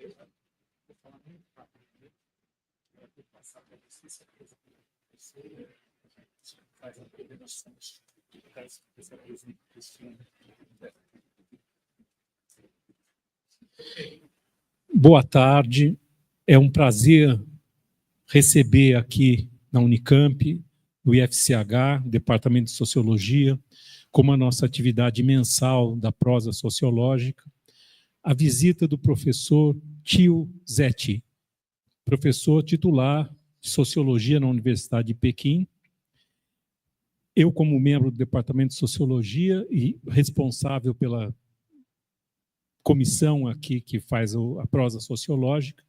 Vou falar muito rápido, né? Vou passar para vocês a gente faz a coordenação dessa apresentação. Boa tarde, é um prazer receber aqui na Unicamp, no IFCH, Departamento de Sociologia, como a nossa atividade mensal da Prosa Sociológica, a visita do professor Qiu Zeqi, professor titular de Sociologia na Universidade de Pequim. Eu, como membro do Departamento de Sociologia e responsável pela comissão aqui que faz a prosa sociológica,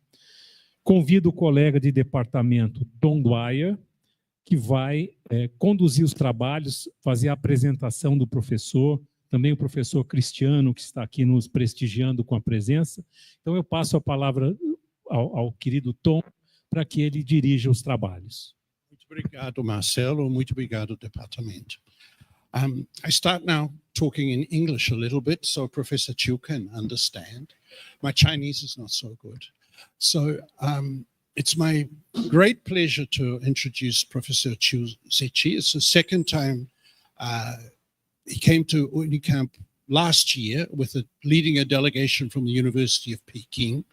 convido o colega de departamento, Tom Dwyner, que vai conduzir os trabalhos, fazer a apresentação do professor, também o professor Cristiano, que está aqui nos prestigiando com a presença. Então, eu passo a palavra ao querido Tom, para que ele dirija os trabalhos. Muito obrigado, Marcelo. Muito obrigado, departamento. I start now talking in English a little bit so Professor Qiu can understand. My Chinese is not so good. So it's my great pleasure to introduce Professor Qiu Zeqi. It's the second time he came to Unicamp last year leading a delegation from the University of Peking.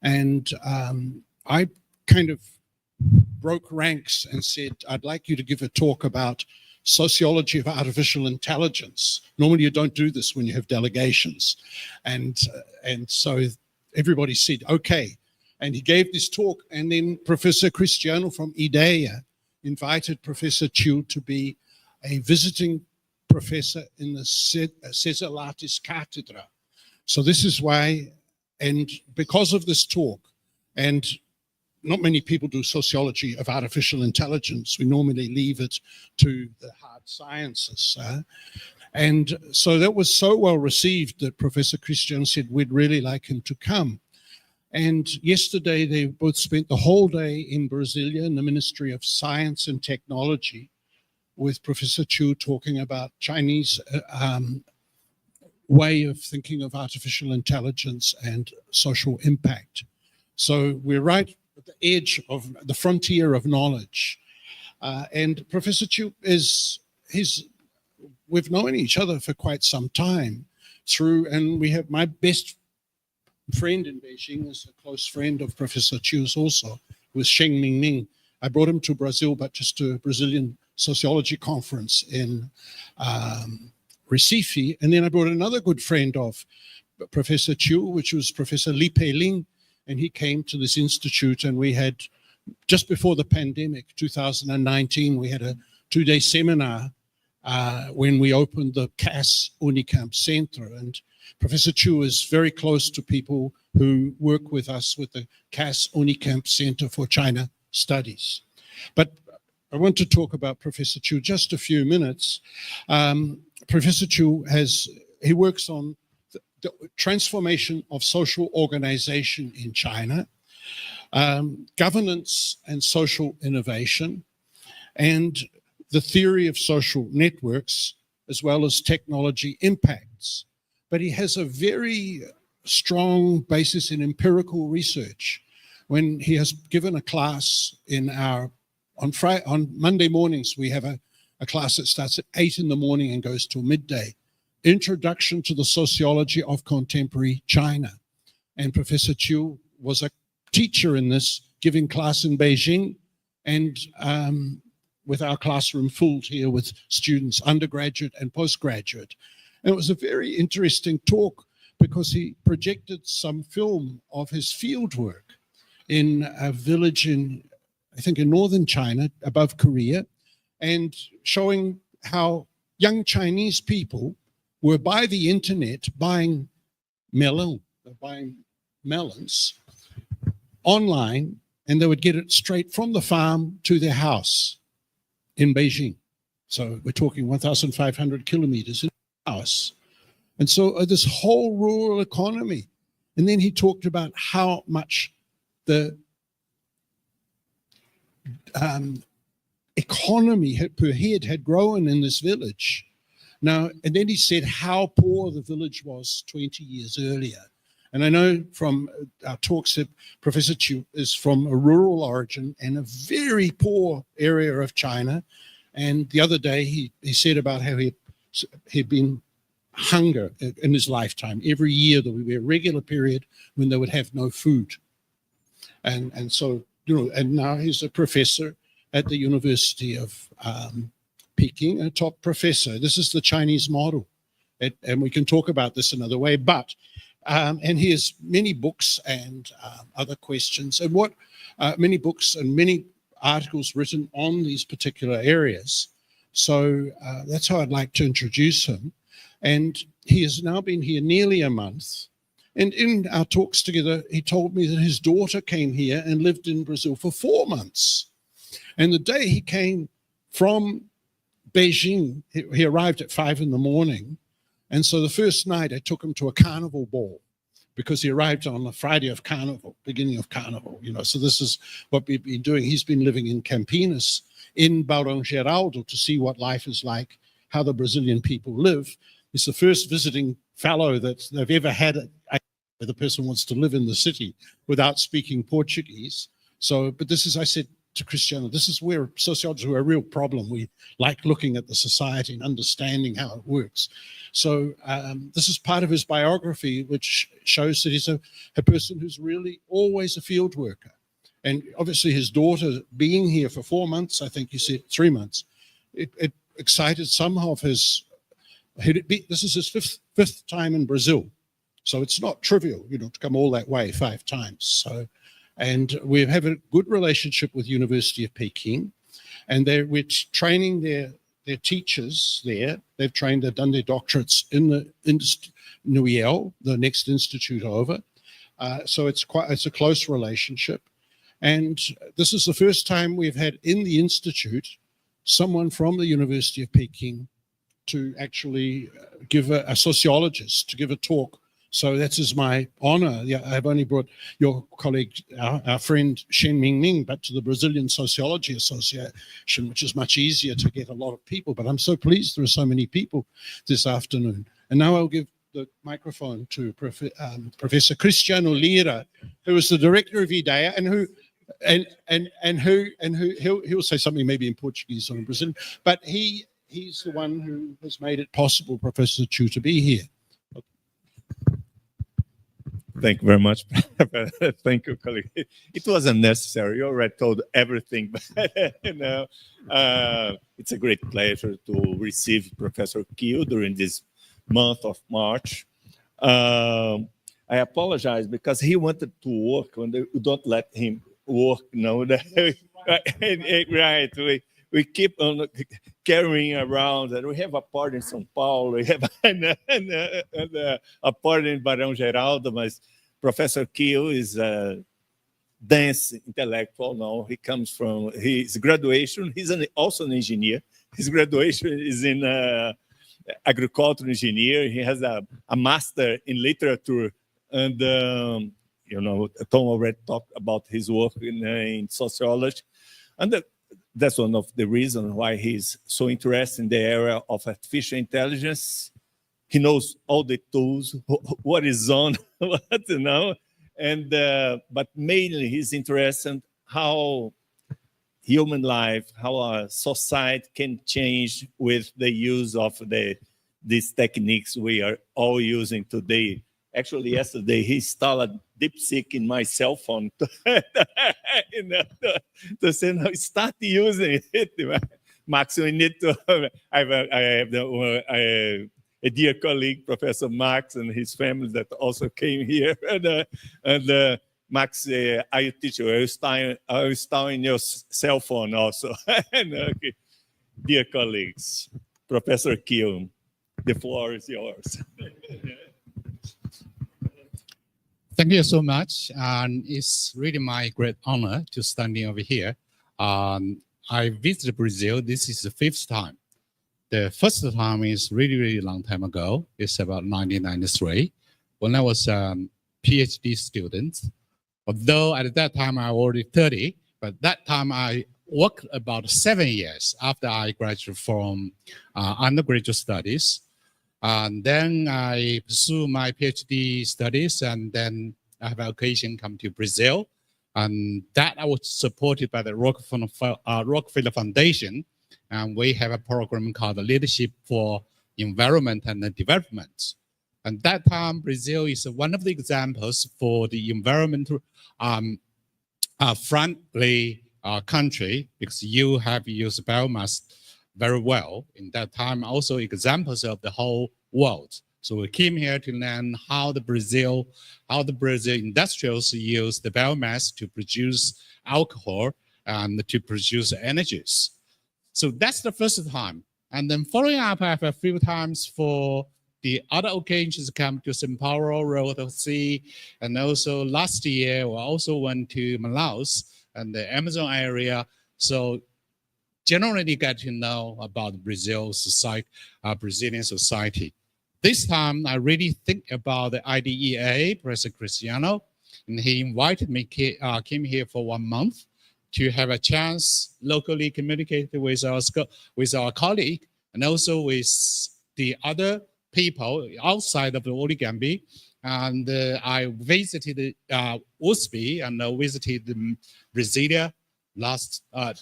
And I kind of broke ranks and said, I'd like you to give a talk about sociology of artificial intelligence. Normally you don't do this when you have delegations. And so everybody said, okay. And he gave this talk, and then Professor Cristiano from IDEA invited Professor Qiu to be a visiting professor in the Cesar Lattes Cátedra. So this is why, and because of this talk, and not many people do sociology of artificial intelligence. We normally leave it to the hard sciences. And so that was so well received that Professor Christian said we'd really like him to come. And yesterday they both spent the whole day in Brasilia in the Ministry of Science and Technology with Professor Qiu talking about Chinese way of thinking of artificial intelligence and social impact. So we're right at the edge of the frontier of knowledge. And Professor Qiu we've known each other for quite some time and we have my best friend in Beijing is a close friend of Professor Qiu's also, was Sheng Mingming. I brought him to Brazil, but just to a Brazilian sociology conference in Recife. And then I brought another good friend of Professor Qiu, which was Professor Li Peiling. And he came to this institute, and we had, just before the pandemic, 2019, we had a 2-day seminar when we opened the CAS Unicamp Center. And Professor Qiu is very close to people who work with us with the CAS Unicamp Center for China Studies. But I want to talk about Professor Qiu just a few minutes. Professor Qiu he works on the transformation of social organization in China, governance and social innovation, and the theory of social networks, as well as technology impacts. But he has a very strong basis in empirical research. When he has given a class on Monday mornings, we have a class that starts at 8 in the morning and goes till midday. Introduction to the Sociology of Contemporary China. And Professor Qiu was a teacher in this, giving class in Beijing, and with our classroom filled here with students, undergraduate and postgraduate. And it was a very interesting talk because he projected some film of his field work in a village I think in northern China, above Korea, and showing how young Chinese people were by the internet buying melons online, and they would get it straight from the farm to their house in Beijing. So we're talking 1,500 kilometers in a house. And so this whole rural economy. And then he talked about how much the economy per head had grown in this village. Now, and then he said how poor the village was 20 years earlier. And I know from our talks that Professor Qiu is from a rural origin and a very poor area of China. And the other day he said about how he'd been hunger in his lifetime. Every year there would be a regular period when they would have no food. And so, and now he's a professor at the University of Peking, a top professor. This is the Chinese model. And we can talk about this another way, but and he has many books and other questions, and many books and many articles written on these particular areas. So that's how I'd like to introduce him. And he has now been here nearly a month. And in our talks together, he told me that his daughter came here and lived in Brazil for 4 months. And the day he came from Beijing, he arrived at 5 in the morning. And so the first night I took him to a carnival ball because he arrived on the Friday of Carnival, beginning of Carnival, So this is what we've been doing. He's been living in Campinas, in Barão Geraldo, to see what life is like, how the Brazilian people live. He's the first visiting fellow that they've ever had where the person wants to live in the city without speaking Portuguese. So, but this is, I said to Cristiano, this is where sociologists are a real problem. We like looking at the society and understanding how it works. So this is part of his biography, which shows that he's a person who's really always a field worker. And obviously his daughter being here for 4 months, I think you said 3 months, it excited some of his, this is his fifth time in Brazil. So it's not trivial, to come all that way 5 times. So, and we have a good relationship with University of Peking, and we're training their teachers there. They've done their doctorates in the NUIL, the next institute over. So it's a close relationship. And this is the first time we've had in the institute someone from the University of Peking to actually give a sociologist to give a talk. So that is my honor. Yeah, I've only brought your colleague, our friend Shen Mingming, but to the Brazilian Sociology Association, which is much easier to get a lot of people. But I'm so pleased there are so many people this afternoon. And now I'll give the microphone to Professor Cristiano Lira, who is the director of IDEA, and he'll say something maybe in Portuguese or in Brazilian, but he's the one who has made it possible, Professor Qiu, to be here. Thank you very much. Thank you, colleague. It was unnecessary. You already told everything, but it's a great pleasure to receive Professor Qiu during this month of March. I apologize because he wanted to work when you don't let him work. Right. We keep on carrying around, and we have a part in São Paulo, we have a part in Barão Geraldo, but Professor Qiu is a dense intellectual now. He comes from his graduation, he's also an engineer. His graduation is in agricultural engineer. He has a master in literature, and Tom already talked about his work in sociology. And that's one of the reasons why he's so interested in the area of artificial intelligence. He knows all the tools, what is on, and but mainly he's interested in how human life, how a society can change with the use of these techniques we are all using today. Actually, yesterday he installed DeepSeek in my cell phone to say, no, start using it. Max, we need to. I have a dear colleague, Professor Max, and his family that also came here. And Max, I teach you. I will install in your cell phone also. Okay. Dear colleagues, Professor Qiu, the floor is yours. Thank you so much. And it's really my great honor to standing over here. I visited Brazil. This is the 5th time. The first time is really, really long time ago. It's about 1993 when I was a PhD student. Although at that time I was already 30, but that time I worked about 7 years after I graduated from undergraduate studies. And then I pursue my PhD studies, and then I have an occasion come to Brazil. And that I was supported by the Rockefeller Foundation. And we have a program called Leadership for Environment and Development. And that time, Brazil is one of the examples for the environmental friendly country, because you have used biomass very well. In that time, also examples of the whole world. So we came here to learn how the Brazil industrials use the biomass to produce alcohol and to produce energies. So that's the first time. And then following up, I have a few times for the other occasions come to Sao Paulo, Royal Sea, and also last year we also went to Manaus and the Amazon area. So generally get to know about Brazilian society. This time, I really think about the IDEA, Professor Cristiano, and he invited me, came here for 1 month to have a chance locally communicate with our colleague and also with the other people outside of the Oligambi. And I visited USP and visited Brasilia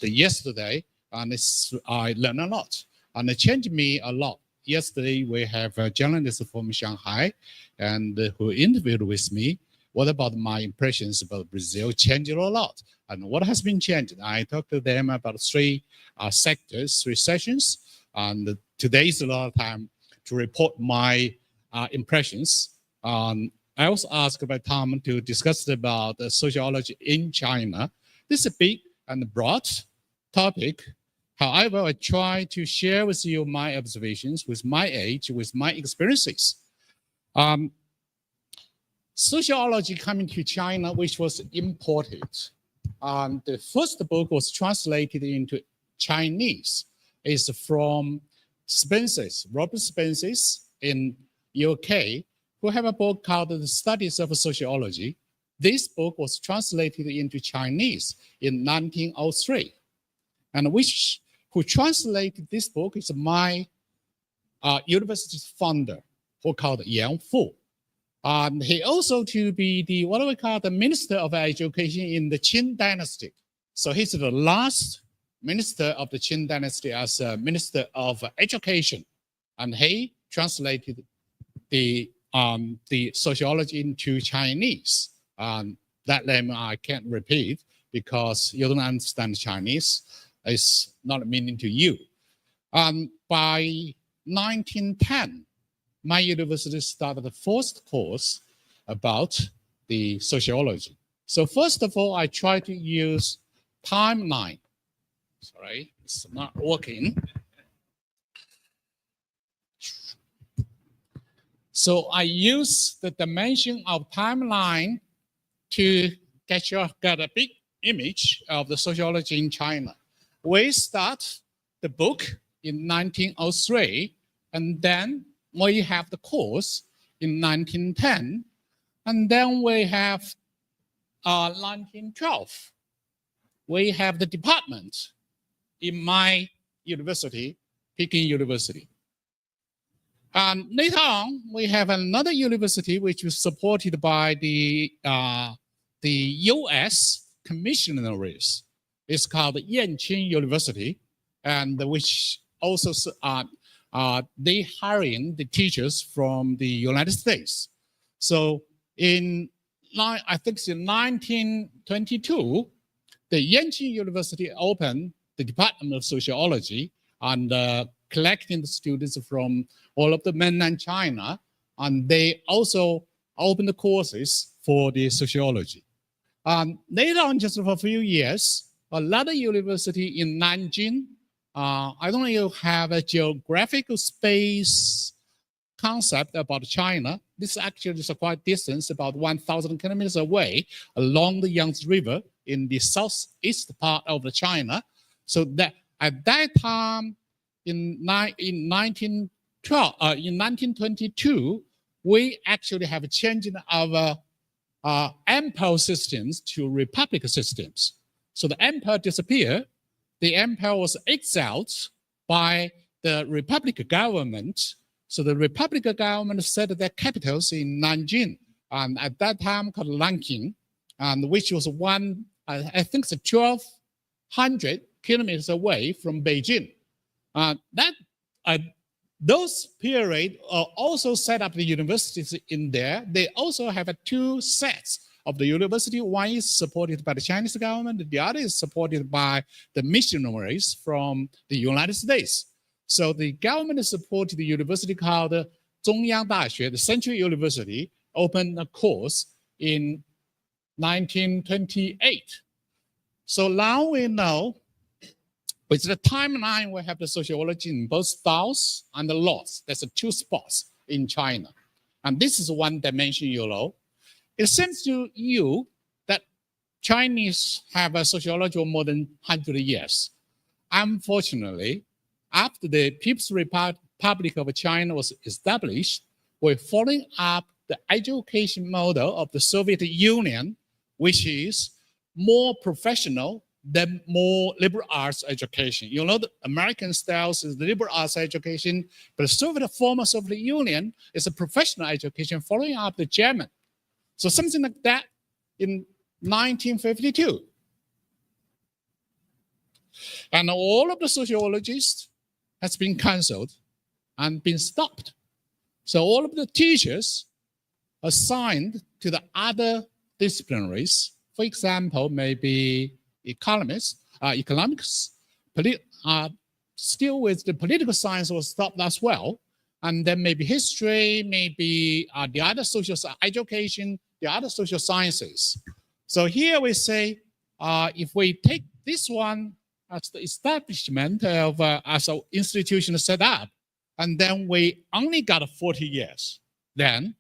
yesterday, and I learned a lot, and it changed me a lot. Yesterday, we have a journalist from Shanghai and who interviewed with me. What about my impressions about Brazil? Changed a lot. And what has been changed? I talked to them about three sectors, 3 sessions. And today is a lot of time to report my impressions. I also asked by Tom to discuss about sociology in China. This is a big and broad topic. However, I try to share with you my observations with my age, with my experiences. Sociology coming to China, which was imported. The first book was translated into Chinese. It's from Robert Spencer in UK, who have a book called The Studies of Sociology. This book was translated into Chinese in 1903. And who translated this book is my university founder, who called Yang Fu. He also to be the, what do we call, the Minister of Education in the Qing Dynasty. So he's the last minister of the Qing Dynasty as a Minister of Education. And he translated the sociology into Chinese. That name I can't repeat because you don't understand Chinese. It's not meaning to you. By 1910, my university started the first course about the sociology. So first of all, I try to use timeline. Sorry, it's not working. So I use the dimension of timeline to get a big image of the sociology in China. We start the book in 1903, and then we have the course in 1910, and then we have 1912. We have the department in my university, Peking University. And later on, we have another university which was supported by the U.S. commissionaries. It's called Yanqing University, and which also they hiring the teachers from the United States. So I think it's in 1922, the Yanqing University opened the Department of Sociology and collecting the students from all of the mainland China, and they also opened the courses for the sociology. Later on, just for a few years, another university in Nanjing, I don't know if you have a geographical space concept about China. This actually is a quite distance, about 1,000 kilometers away along the Yangtze River in the southeast part of China. So that at that time, in 1922, we actually have a change in our empire systems to republic systems. So the empire disappeared. The empire was exiled by the republic government. So the Republican government set their capitals in Nanjing, and at that time called Nanking, and which was I think it's 1,200 kilometers away from Beijing. Those period also set up the universities in there. They also have two sets of the university. One is supported by the Chinese government. The other is supported by the missionaries from the United States. So the government supported the university called Zhongyang Daxue, the Central University, opened a course in 1928. So now we know, with the timeline, we have the sociology in both south and the north. There's two spots in China. And this is one dimension you know. It seems to you that Chinese have a sociology for more than 100 years. Unfortunately, after the People's Republic of China was established, we're following up the education model of the Soviet Union, which is more professional than more liberal arts education. You know, the American style is the liberal arts education, but the former Soviet Union is a professional education following up the German. So something like that in 1952. And all of the sociologists has been canceled and been stopped. So all of the teachers assigned to the other disciplinaries, for example, maybe economics, still with the political science was stopped as well. And then maybe history, maybe the other social education, the other social sciences. So here we say, if we take this one as the establishment of as an institution set up, and then we only got 40 years, then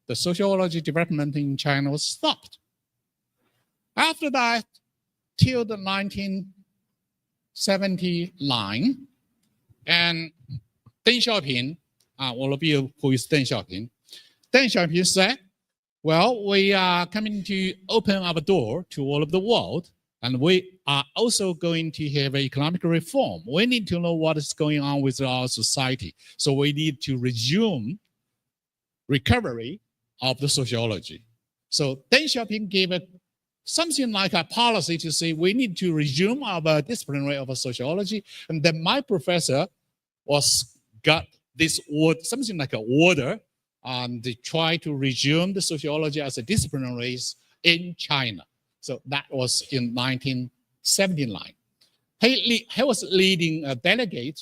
the sociology development in China was stopped. After that, till the 1979, and Deng Xiaoping, all of you who is Deng Xiaoping said, well, we are coming to open our door to all of the world, and we are also going to have economic reform. We need to know what is going on with our society. So we need to resume recovery of the sociology. So Deng Xiaoping gave something like a policy to say we need to resume our disciplinary of sociology. And then my professor got this word, something like an order, and they try to resume the sociology as a disciplinary in China. So that was in 1979. He was leading a delegate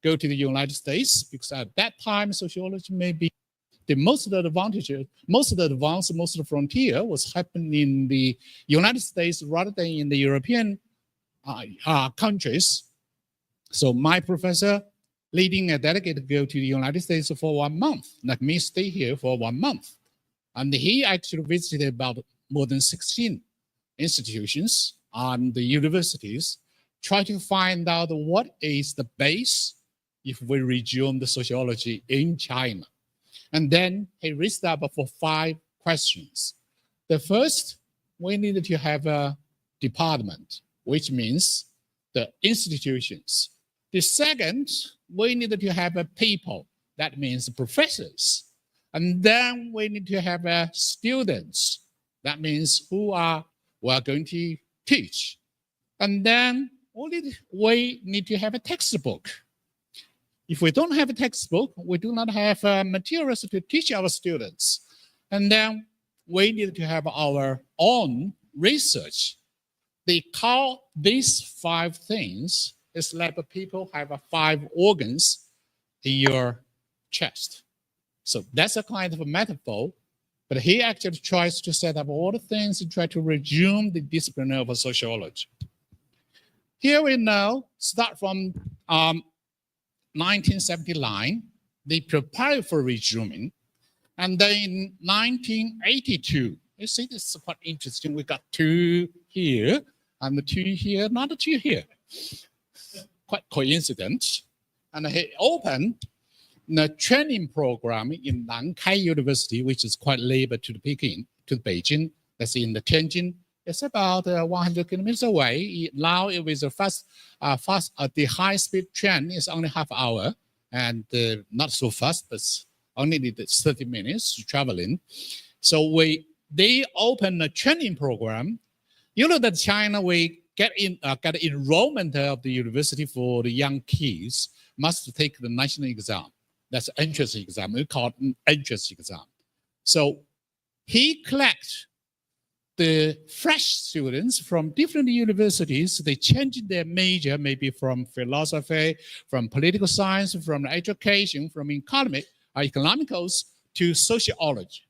go to the United States because at that time sociology may be the most advanced, most of the frontier was happening in the United States rather than in the European countries. So my professor leading a delegate to go to the United States for 1 month, like me stay here for 1 month. And he actually visited about more than 16 institutions and the universities, try to find out what is the base if we resume the sociology in China. And then he raised up for 5 questions. The first, we needed to have a department, which means the institutions. The second, we needed to have a people, that means professors. And then we need to have students, that means we are going to teach. And then we need to have a textbook. If we don't have a textbook, we do not have materials to teach our students. And then we need to have our own research. They call these 5 things, it's like people have 5 organs in your chest. So that's a kind of a metaphor, but he actually tries to set up all the things and try to resume the discipline of sociology. Here we now start from 1979, they prepared for resuming. And then in 1982, you see, this is quite interesting. We got 2 here and the 2 here, not the 2 here. Quite coincident. And he opened the training program in Nankai University, which is quite neighbor to the Peking, to Beijing. That's in the Tianjin. It's about 100 kilometers away. Now it was the high-speed train is only half hour. and not so fast, but only need 30 minutes traveling. So they open a training program. You know that China, we get enrollment of the university for the young kids must take the national exam. That's entrance exam. We call it entrance exam. So he collects the fresh students from different universities. They change their major, maybe from philosophy, from political science, from education, from economicals to sociology,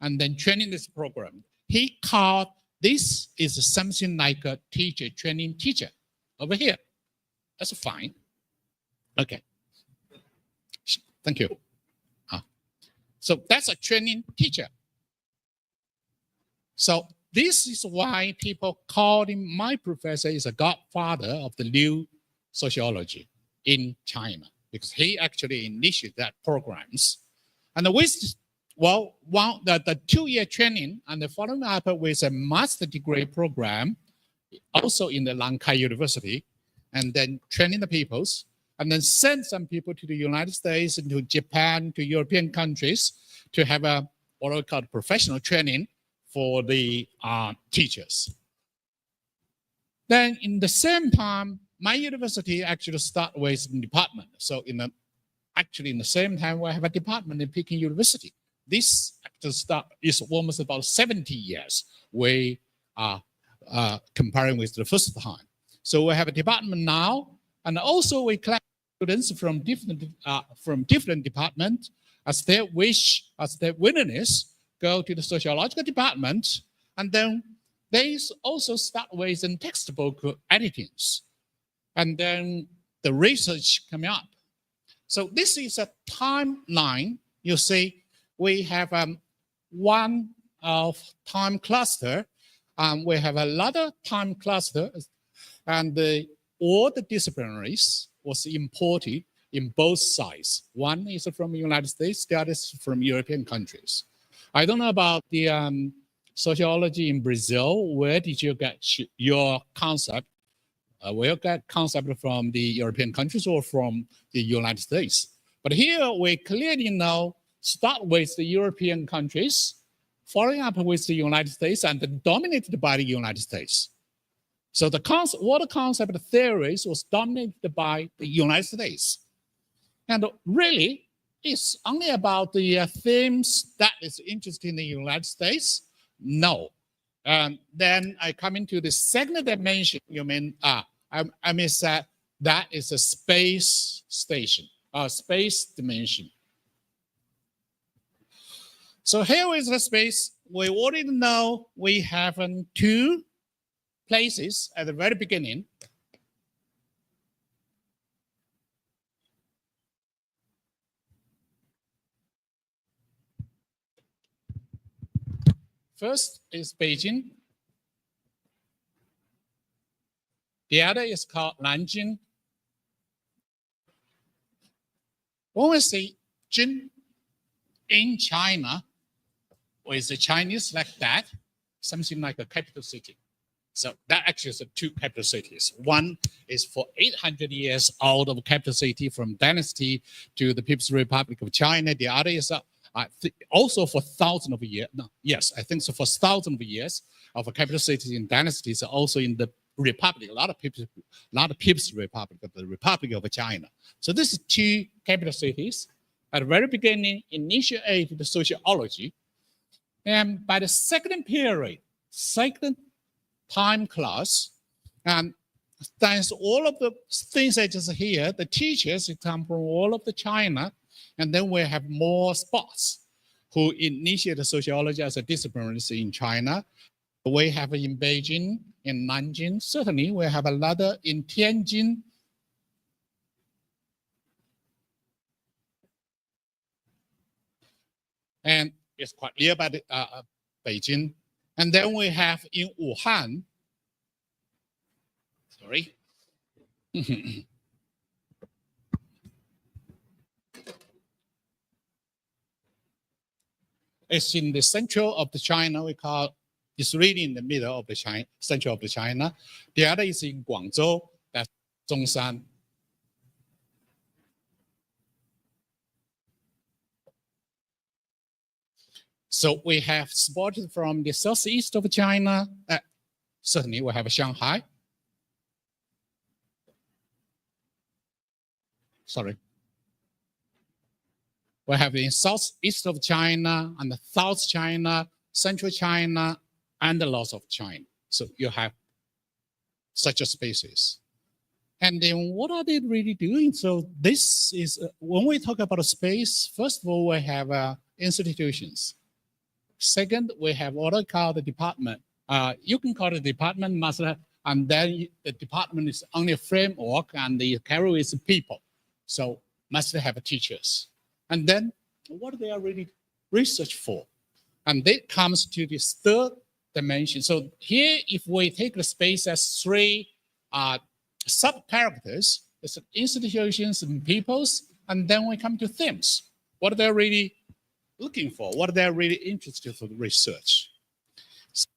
and then training this program. He called this is something like a teacher training teacher over here. That's fine. Okay. Thank you. So that's a training teacher. So this is why people call him, my professor is a godfather of the new sociology in China, because he actually initiated that programs. And with, well, the 2-year training and the following up with a master degree program, also in the Lankai University, and then training the peoples, and then send some people to the United States and to Japan, to European countries to have a what we call professional training for the teachers. Then in the same time, my university actually started with a department. So actually in the same time, we have a department in Peking University. This actually is almost about 70 years we are comparing with the first time. So we have a department now, and also we collect students from different departments as their wish, as their willingness, go to the sociological department, and then they also start with the textbook editings, and then the research coming up. So this is a timeline. You see, we have one of time cluster, we have another time cluster, and all the disciplinaries was imported in both sides. One is from the United States, the other is from European countries. I don't know about the sociology in Brazil. Where did you get your concept? Where you get concept from the European countries or from the United States? But here we clearly know, start with the European countries, following up with the United States, and then dominated by the United States. So the water concept theories was dominated by the United States. And really, it's only about the themes that is interesting in the United States? No. Then I come into the second dimension. You mean, I mean that is a space station, space dimension. So here is the space. We already know we have 2 places at the very beginning. First is Beijing. The other is called Nanjing. When we say Jin in China, with the Chinese like that, something like a capital city. So that actually is 2 capital cities. One is for 800 years old of capital city from dynasty to the People's Republic of China. The other is also for thousands of years. No, yes, I think so for thousands of years of a capital city in dynasties, also in the Republic, a lot of People's Republic, the Republic of China. So this is 2 capital cities. At the very beginning, initiated the sociology. And by the second period, second time class, and thanks to all of the things I just hear, the teachers come from all of the China, and then we have more spots who initiate the sociology as a discipline in China. We have in Beijing, in Nanjing, certainly we have another in Tianjin. And it's quite nearby Beijing. And then we have in Wuhan, sorry. It's in the central of the China, we call, it's really in the middle of the China, central of the China. The other is in Guangzhou, that's Zhongshan. So we have supported from the southeast of China. Certainly we have Shanghai. Sorry. We have in southeast of China and the South China, Central China, and the north of China. So you have such a spaces. And then what are they really doing? So this is, when we talk about a space, first of all, we have institutions. Second, we have what I call the department. You can call it department master, and then the department is only a framework, and the carry is people. So must have teachers. And then what they are really research for. And that comes to this third dimension. So here, if we take the space as three sub-characters, it's institutions and peoples, and then we come to themes. What they're really looking for, what they're really interested for the research. So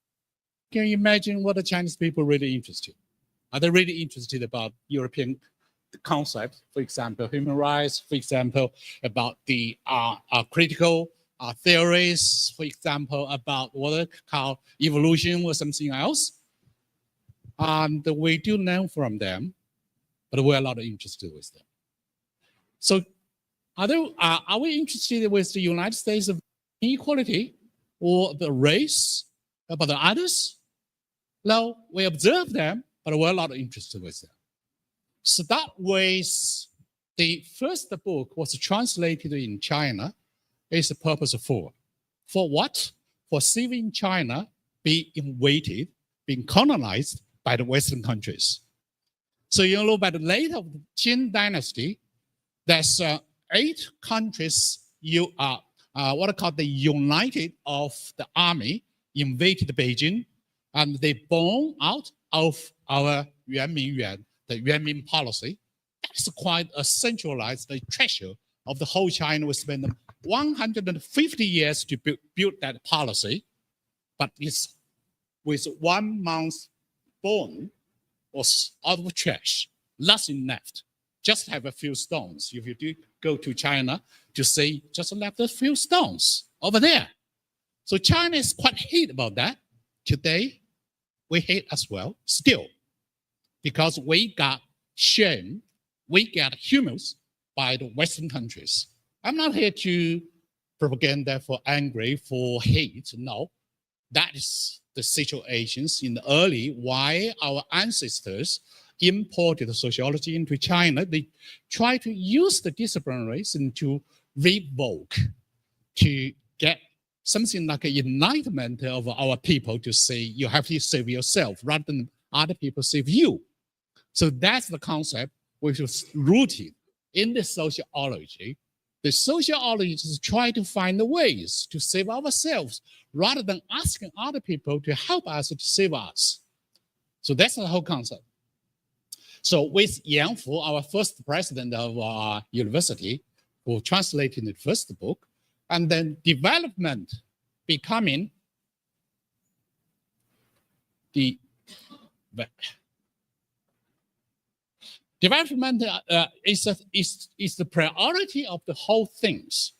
can you imagine what the Chinese people are really interested? Are they really interested about European concepts, for example, human rights, for example, about the critical theories, for example, about what they call evolution or something else? And we do learn from them, but we're not interested with them. So are we interested with the United States of inequality or the race, about the others? No, we observe them, but we're not interested with them. So that was the first book was translated in China. Is the purpose for what? For seeing China be invaded, being colonized by the Western countries. So you know, by the late of the Qin dynasty, there's 8 countries what are called the United of the Army invaded Beijing, and they born out of our Yuanmingyuan, the Yuanmin policy. That's quite a centralized treasure of the whole China. We spent 150 years to build that policy, but it's with 1 month born was out of trash, nothing left. Just have a few stones. If you do go to China to say, just left a few stones over there. So China is quite hate about that. Today, we hate as well, still, because we got shamed, we got humans by the Western countries. I'm not here to propaganda for angry, for hate. No, that is the situations in the early why our ancestors imported sociology into China. They try to use the disciplinaries and to revoke, to get something like an enlightenment of our people to say you have to save yourself rather than other people save you. So that's the concept which was rooted in the sociology. The sociologists try to find the ways to save ourselves rather than asking other people to help us to save us. So that's the whole concept. So with Yang Fu, our first president of our university, who translated the first book, and then development becoming the development is the priority of the whole things.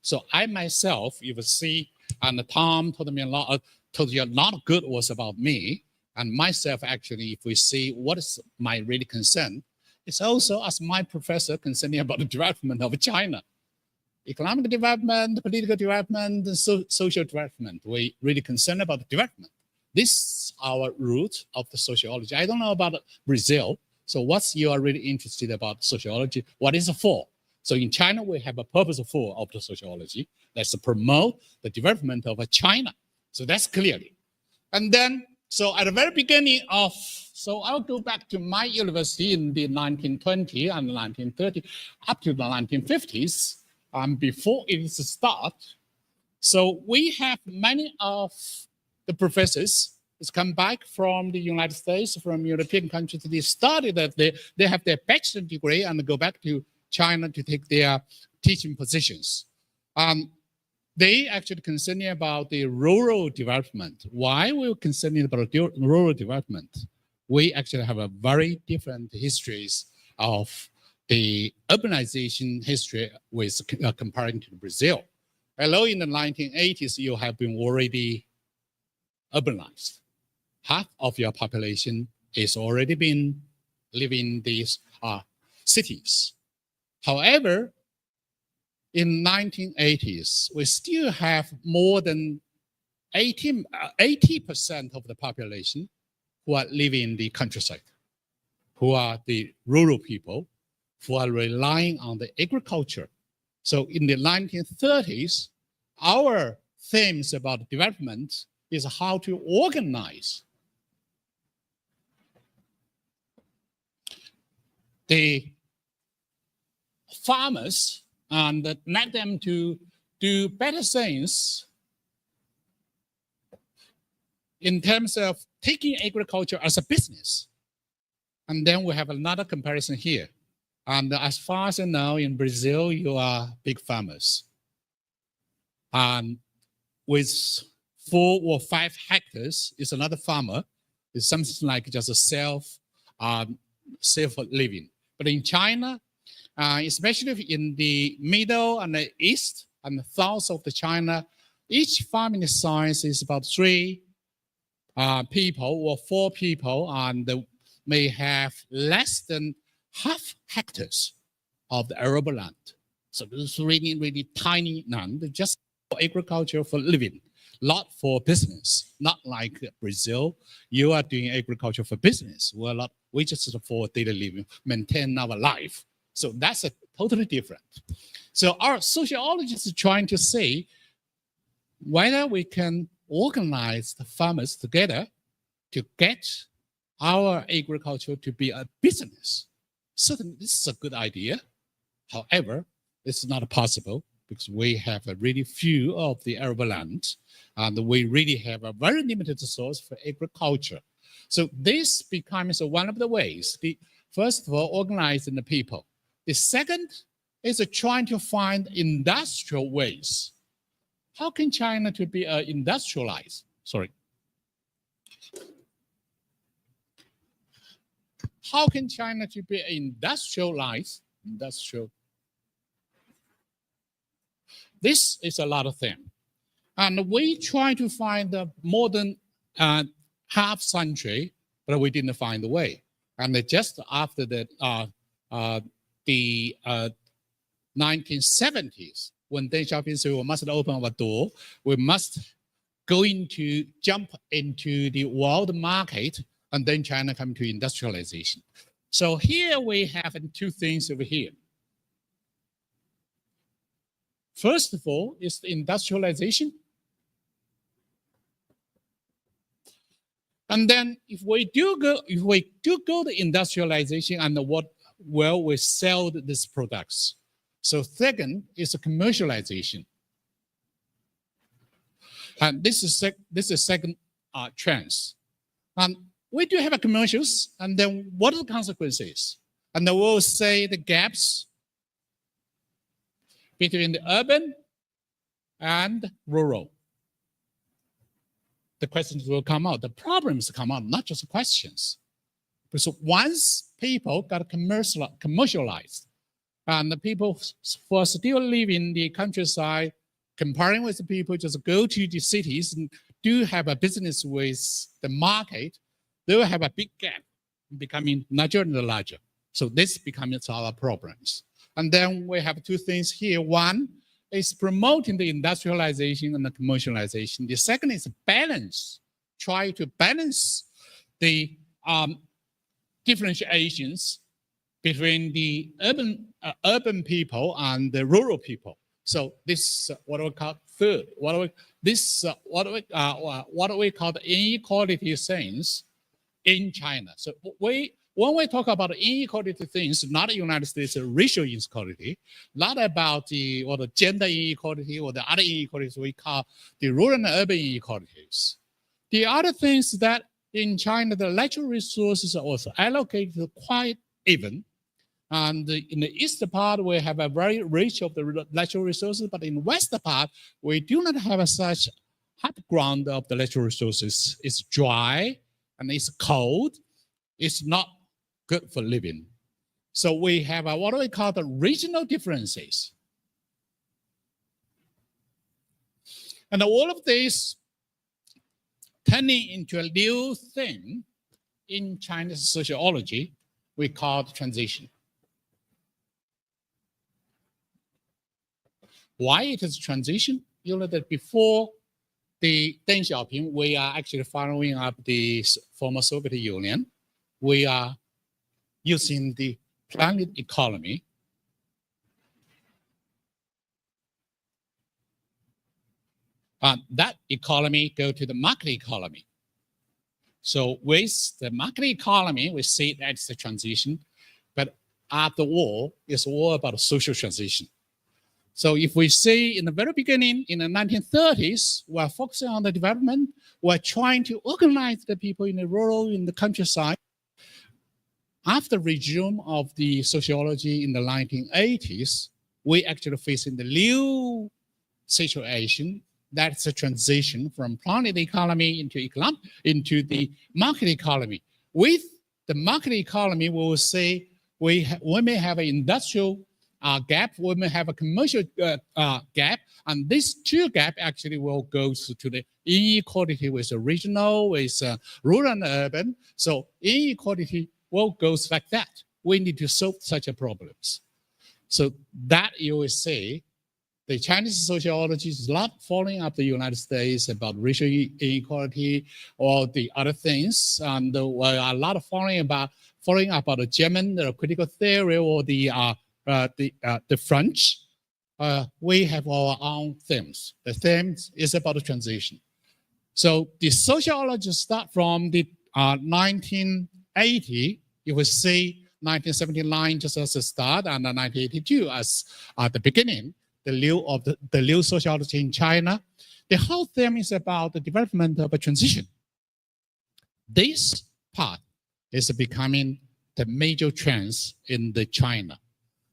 So I myself, you will see, and Tom told me a lot, told you a lot of good was about me, and myself actually, if we see what is my really concern, it's also as my professor concerning about the development of China. Economic development, political development, social development. We really concerned about the development. This is our root of the sociology. I don't know about Brazil. So what's you are really interested about sociology? What is it for? So in China, we have a purpose for of the sociology. That's to promote the development of China. So that's clearly. And then, so at the very beginning of, so I'll go back to my university in the 1920 and 1930, up to the 1950s, before it is start. So we have many of the professors has come back from the United States, from European countries. They studied that they have their bachelor degree and go back to China to take their teaching positions. They actually concerned about the rural development. Why we're concerned about rural development? We actually have a very different histories of the urbanization history with comparing to Brazil. Although in the 1980s, you have been already urbanized. Half of your population is already been living in these cities. However, in 1980s, we still have more than 80% of the population who are living in the countryside, who are the rural people, who are relying on the agriculture. So in the 1930s, our themes about development is how to organize the farmers and let them to do better things in terms of taking agriculture as a business. And then we have another comparison here. And as far as I know, in Brazil, you are big farmers. And with 4 or 5 hectares is another farmer. It's something like just a self-living. But in China, especially in the middle and the east and the south of the China, each farming size is about 3 people or 4 people, and they may have less than half hectares of the arable land. So this is really, really tiny land, just for agriculture for living, not for business. Not like Brazil, you are doing agriculture for business. We just for daily living, maintain our life. So that's a totally different. So our sociologists are trying to say whether we can organize the farmers together to get our agriculture to be a business. Certainly, this is a good idea. However, it's not possible because we have a really few of the arable land, and we really have a very limited source for agriculture. So this becomes one of the ways. First of all, organizing the people. The second is trying to find industrial ways. How can China to be industrialized? Sorry. How can China to be industrialized? This is a lot of things. And we try to find the modern half century, but we didn't find the way. And just after the 1970s, when Deng Xiaoping said we must open our door, we must jump into the world market, and then China come to industrialization. So here we have 2 things over here. First of all, is the industrialization. And then if we do go to industrialization, and what will we sell these products? So second is the commercialization. And this is second trend. And we do have commercials, and then what are the consequences? And then we'll say the gaps between the urban and rural. The questions will come out, the problems come out, not just questions. So once people got commercialized, and the people who are still living in the countryside, comparing with the people just go to the cities and do have a business with the market, they will have a big gap, becoming larger and larger. So this becomes our problems. And then we have 2 things here. One is promoting the industrialization and the commercialization. The second is balance, try to balance the differentiations between the urban people and the rural people. So this what we call third. What do we call the inequality things in China? So when we talk about inequality things, not the United States racial inequality, not about the gender inequality or the other inequalities we call the rural and urban inequalities. The other things that in China, the natural resources are also allocated quite even. And in the eastern part, we have a very rich of the natural resources, but in the western part, we do not have such hot ground of the natural resources. It's dry and it's cold. It's not good for living. So we have what we call the regional differences. And all of this turning into a new thing in Chinese sociology, we call it transition. Why it is transition? You know that before the Deng Xiaoping, we are actually following up the former Soviet Union. We are using the planet economy. That economy go to the market economy. So with the market economy, we see that's the transition, but after all, it's all about social transition. So if we see in the very beginning, in the 1930s, we're focusing on the development, we're trying to organize the people in the rural, in the countryside. After resume of the sociology in the 1980s, we actually facing the new situation. That's a transition from planet economy into the market economy. With the market economy, we will say we may have an industrial gap, we may have a commercial gap, and these two gaps actually will go to the inequality with the regional, with rural and urban. So inequality will go like that. We need to solve such a problems. So that you will say, the Chinese sociology is not following up the United States about racial inequality or the other things, and a lot of following up the German critical theory or the French. We have our own themes. The theme is about the transition. So the sociology start from the 1980. You will see 1979 just as a start, and 1982 as the beginning. The new sociology in China. The whole theme is about the development of a transition. This part is becoming the major trends in the China.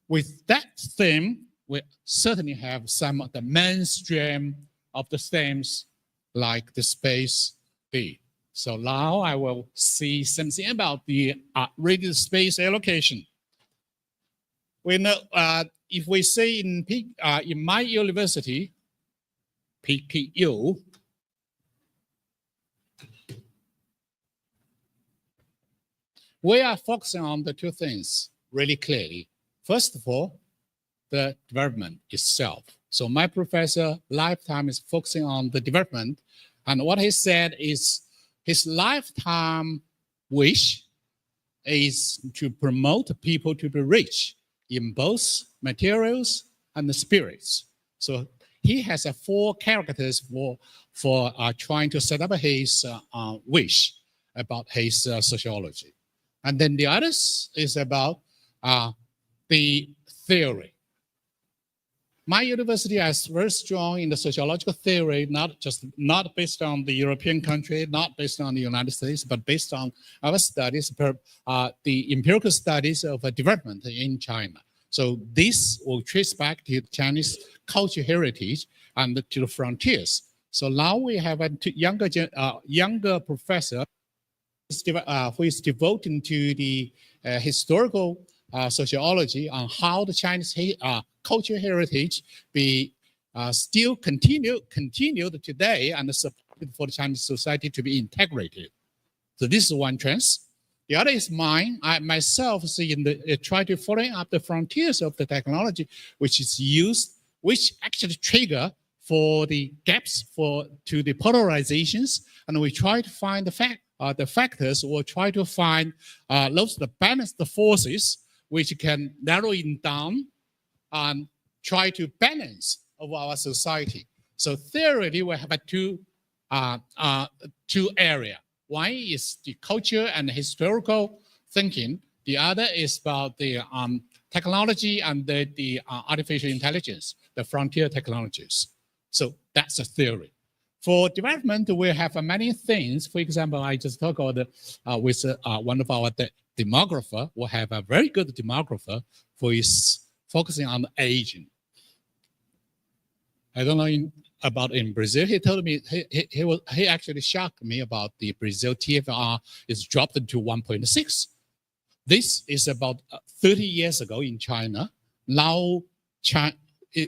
With that theme, we certainly have some of the mainstream of the themes like the space B. So now I will see something about the radio space allocation. We know if we say in my university, PKU, we are focusing on the two things really clearly. First of all, the development itself. So my professor lifetime is focusing on the development, and what he said is his lifetime wish is to promote people to be rich in both materials and the spirits. So he has 4 characters for trying to set up his wish about his sociology. And then the others is about the theory. My university is very strong in the sociological theory, not based on the European country, not based on the United States, but based on our studies, the empirical studies of development in China. So this will trace back to Chinese cultural heritage and to the frontiers. So now we have a younger professor who is devoting to the historical sociology on how the Chinese cultural heritage be still continued today and supported for the Chinese society to be integrated. So this is one trend. The other is mine. I myself see try to follow up the frontiers of the technology, which is used, which actually trigger for the gaps to the polarizations, and we try to find the factors, or try to find those the balance the forces which can narrow it down and try to balance of our society. So theoretically, we have two areas. One is the culture and historical thinking. The other is about the technology and the artificial intelligence, the frontier technologies. So that's a theory. For development, we have many things. For example, I just talked about with one of our demographer. We have a very good demographer who is focusing on aging. I don't know about in Brazil. He told me he actually shocked me about the Brazil TFR is dropped to 1.6. This is about 30 years ago in China. Now,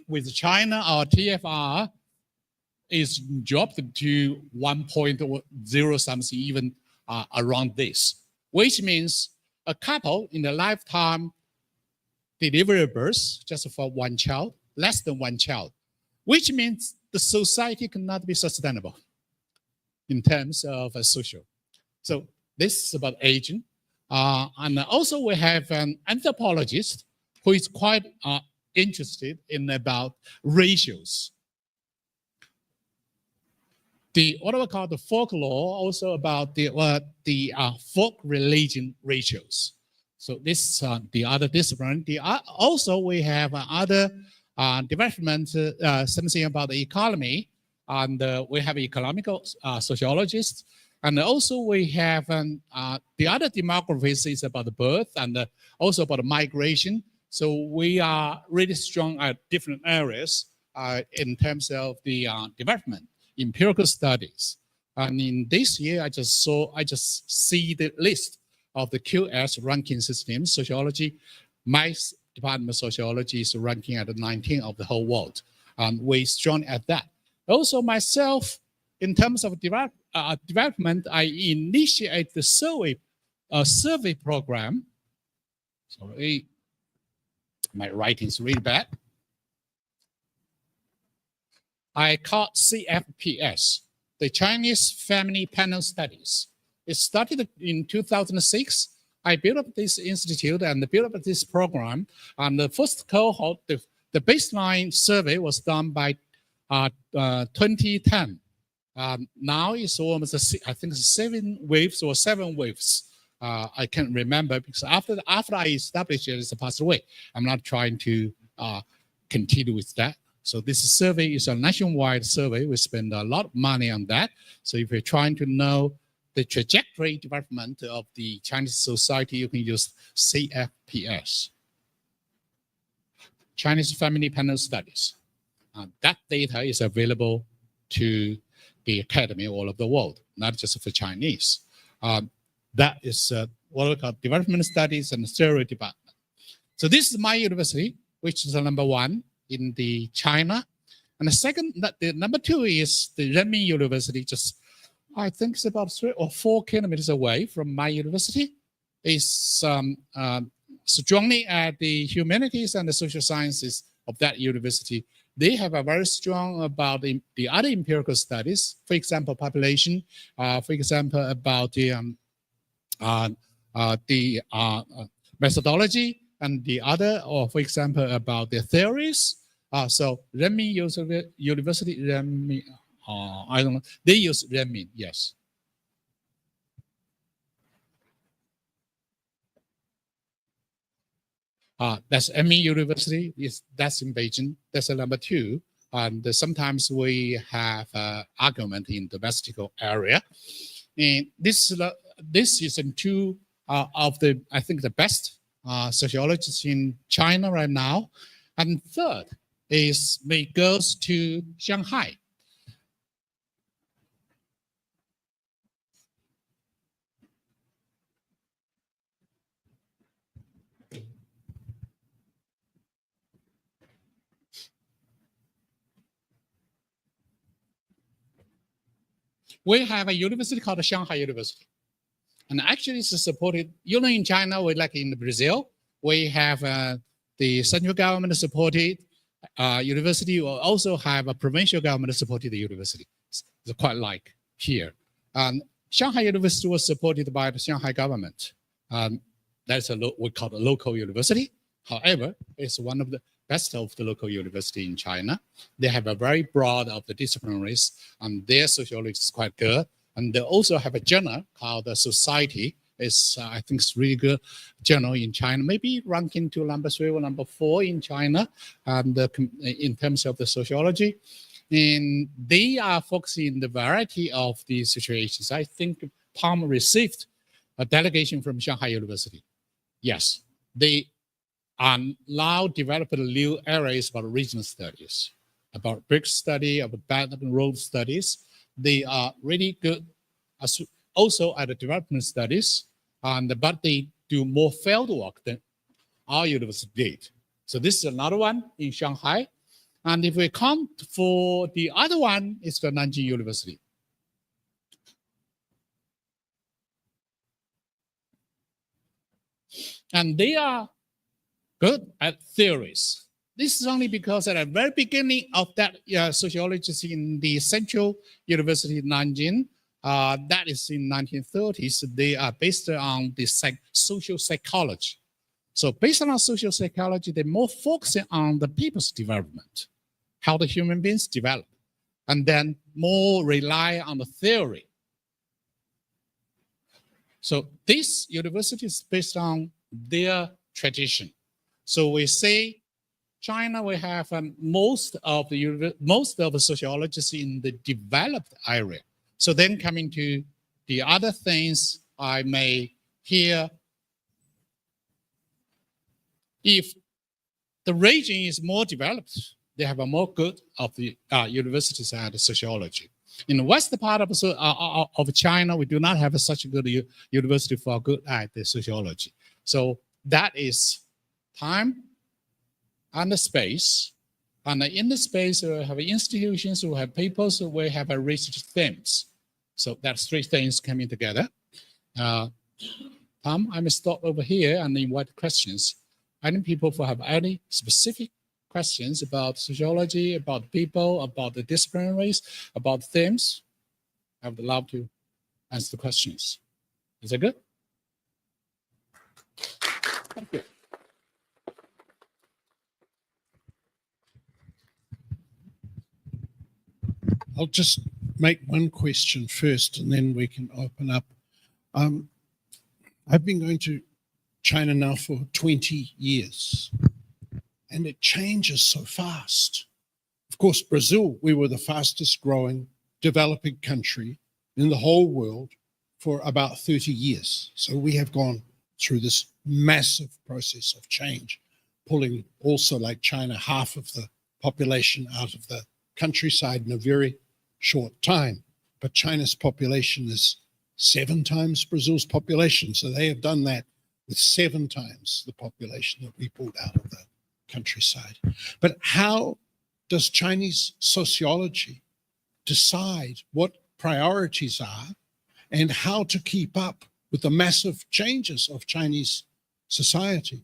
with China, our TFR is dropped to 1.0 something, even around this, which means a couple in a lifetime deliver birth just for one child, less than one child, which means the society cannot be sustainable in terms of social. So this is about aging. And also we have an anthropologist who is quite interested in about ratios. What we call the folklore, also about the folk religion ratios. So this is the other discipline. Also we have other development, something about the economy, and we have economical sociologists. And also we have the other demographies is about the birth and also about the migration. So we are really strong at different areas in terms of the development, empirical studies. And in this year, I just see the list of the QS ranking system, sociology. My department of sociology is ranking at the 19 of the whole world. And we're strong at that. Also myself, in terms of development, I initiate the survey program. Sorry, my writing is really bad. I call CFPS, the Chinese Family Panel Studies. It started in 2006. I built up this institute and built up this program. And the first cohort, the baseline survey was done by 2010. Now it's almost, I think, 7 waves or 7 waves. I can't remember because after I established it, it's passed away. I'm not trying to continue with that. So this survey is a nationwide survey. We spend a lot of money on that. So if you're trying to know the trajectory development of the Chinese society, you can use CFPS, Chinese Family Panel Studies. That data is available to the academy all over the world, not just for Chinese. That is what we call development studies and theory department. So this is my university, which is the #1 in the China. And the number 2 is the Renmin University, just I think it's about 3 or 4 kilometers away from my university. It's strongly at the humanities and the social sciences of that university. They have a very strong about the other empirical studies, for example, population, for example, about the methodology and the other, or for example, about the theories. So Renmin University, Renmin, I don't know, they use Renmin, yes. That's Renmin University, that's in Beijing, that's the number 2. And sometimes we have argument in the domestic area. And this is in 2 of the, I think, the best sociologists in China right now. And third is we goes to Shanghai. We have a university called the Shanghai University. And actually it's supported, in China, we like in Brazil, we have the central government supported university, will also have a provincial government supported the university. It's quite like here. Shanghai University was supported by the Shanghai government. That's we call it a local university. However, it's one of the best of the local university in China. They have a very broad of the disciplinaries, and their sociology is quite good. And they also have a journal called the Society. It's, I think it's really good journal in China, maybe ranking to number 3 or number 4 in China, and in terms of the sociology. And they are focusing the variety of these situations. I think Tom received a delegation from Shanghai University. Yes, they are now developing new areas about regional studies, about brick study, about Belt and Road studies. They are really good also at the development studies, but they do more field work than our university did. So this is another one in Shanghai. And if we count for the other one, it's the Nanjing University. And they are good at theories. This is only because at the very beginning of that sociology in the Central University of Nanjing, that is in 1930s, they are based on the social psychology. So based on social psychology, they're more focusing on the people's development, how the human beings develop, and then more rely on the theory. So this university is based on their tradition. So we say China will have most of the sociologists in the developed area. So then coming to the other things I may hear, if the region is more developed, they have a more good of the universities and sociology. In the western part of China, we do not have such a good university for good at the sociology. So that is time and the space. And in the space, we have institutions, we have peoples, we have research themes. So that's three things coming together. Tom, I may stop over here and invite questions. Any people who have any specific questions about sociology, about people, about the disciplinaries, about themes, I would love to answer the questions. Is that good? Thank you. I'll just make one question first and then we can open up. I've been going to China now for 20 years and it changes so fast. Of course, Brazil, we were the fastest growing developing country in the whole world for about 30 years. So we have gone through this massive process of change, pulling also like China, half of the population out of the countryside in a very short time. But China's population is 7 times Brazil's population. So they have done that with 7 times the population that we pulled out of the countryside. But how does Chinese sociology decide what priorities are and how to keep up with the massive changes of Chinese society?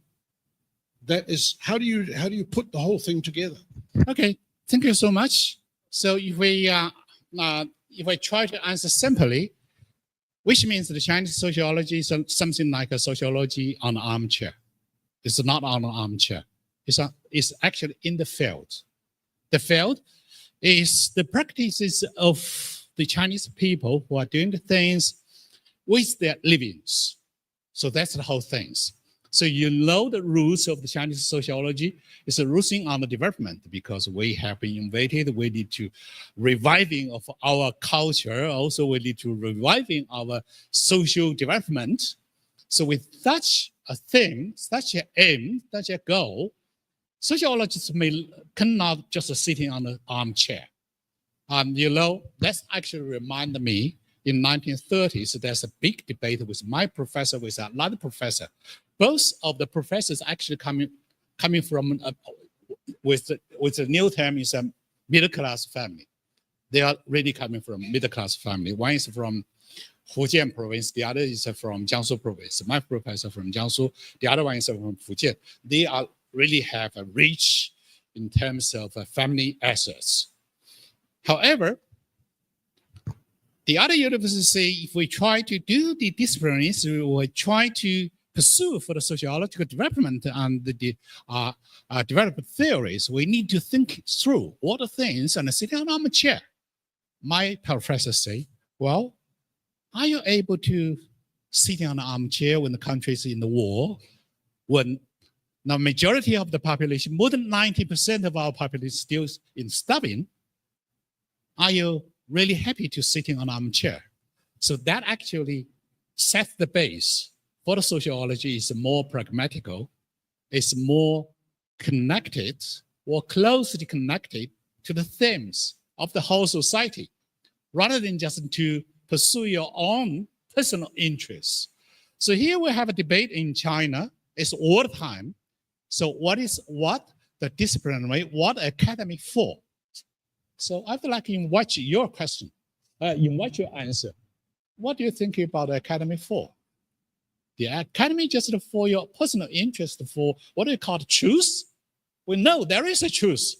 That is, how do you put the whole thing together? Okay, thank you so much. So if I try to answer simply, which means the Chinese sociology is something like a sociology on an armchair. It's not on an armchair. It's actually in the field. The field is the practices of the Chinese people who are doing the things with their livings. So that's the whole thing. So you know the roots of the Chinese sociology is rooting on the development because we have been invited. We need to reviving of our culture. Also, we need to reviving our social development. So with such a thing, such an aim, such a goal, sociologists cannot just sitting on an armchair. That's actually remind me in 1930s, there's a big debate with my professor, with another professor. Both of the professors actually coming from with the new term is a middle class family. They are really coming from middle class family. One is from Fujian province, the other is from Jiangsu province. My professor from Jiangsu, the other one is from Fujian. They are really have a rich in terms of family assets. However, the other universities say if we try to do the disciplines, we will try to pursue for the sociological development and the development theories, we need to think through all the things and sitting on an armchair. My professor say, well, are you able to sit on an armchair when the country is in the war, when the majority of the population, more than 90% of our population is still in starving? Are you really happy to sitting on an armchair? So that actually sets the base for the sociology. Is more pragmatical, it's more connected or closely connected to the themes of the whole society, rather than just to pursue your own personal interests. So here we have a debate in China, it's all the time. So what the disciplinary, what academy for? So I would like to invite your question, invite your answer. What do you think about the academy for? The academy just for your personal interest, for what do you call truth? We know there is a truth,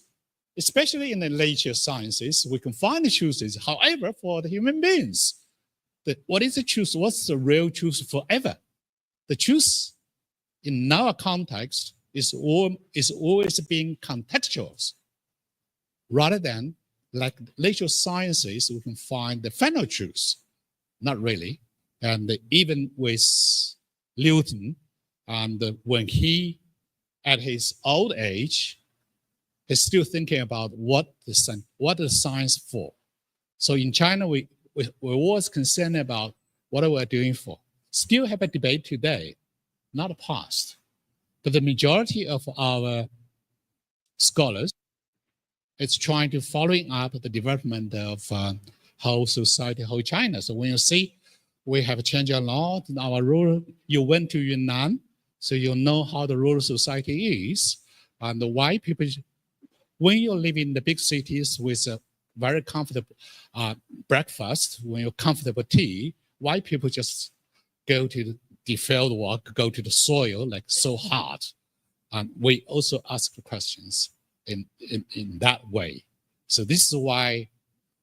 especially in the nature sciences, we can find the truths. However, for the human beings, what is the truth? What's the real truth forever? The truth in our context is always being contextual, rather than like nature sciences, we can find the final truth. Not really. And even with Newton, and when he, at his old age, he's still thinking about what the science for. So in China, we're always concerned about what we're doing for. Still have a debate today, not the past. But the majority of our scholars is trying to following up the development of whole society, whole China. So when you see we have changed a lot in our rural, you went to Yunnan, so you know how the rural society is, and why people, when you live in the big cities with a very comfortable breakfast, when you're comfortable tea, why people just go to the field work, go to the soil like so hard? And we also ask questions in that way. So this is why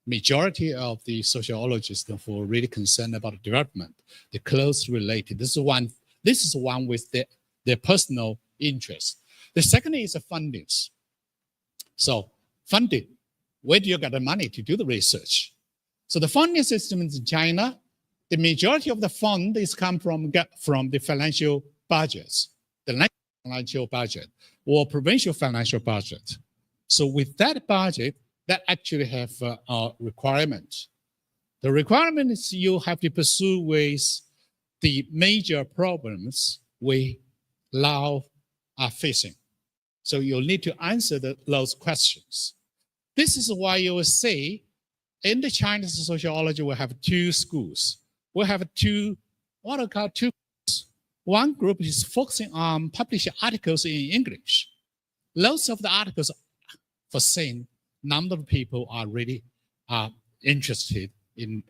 majority of the sociologists who are really concerned about development, they're closely related. This is one with their personal interest. The second is the fundings. So funding, where do you get the money to do the research? So the funding system in China, the majority of the fund is come from the financial budgets, the national financial budget or provincial financial budget. So with that budget, that actually have a requirement. The requirement is you have to pursue with the major problems we now are facing. So you'll need to answer those questions. This is why you will see in the Chinese sociology, we have two schools. We have two groups. One group is focusing on publishing articles in English. Lots of the articles for same number of people are really interested in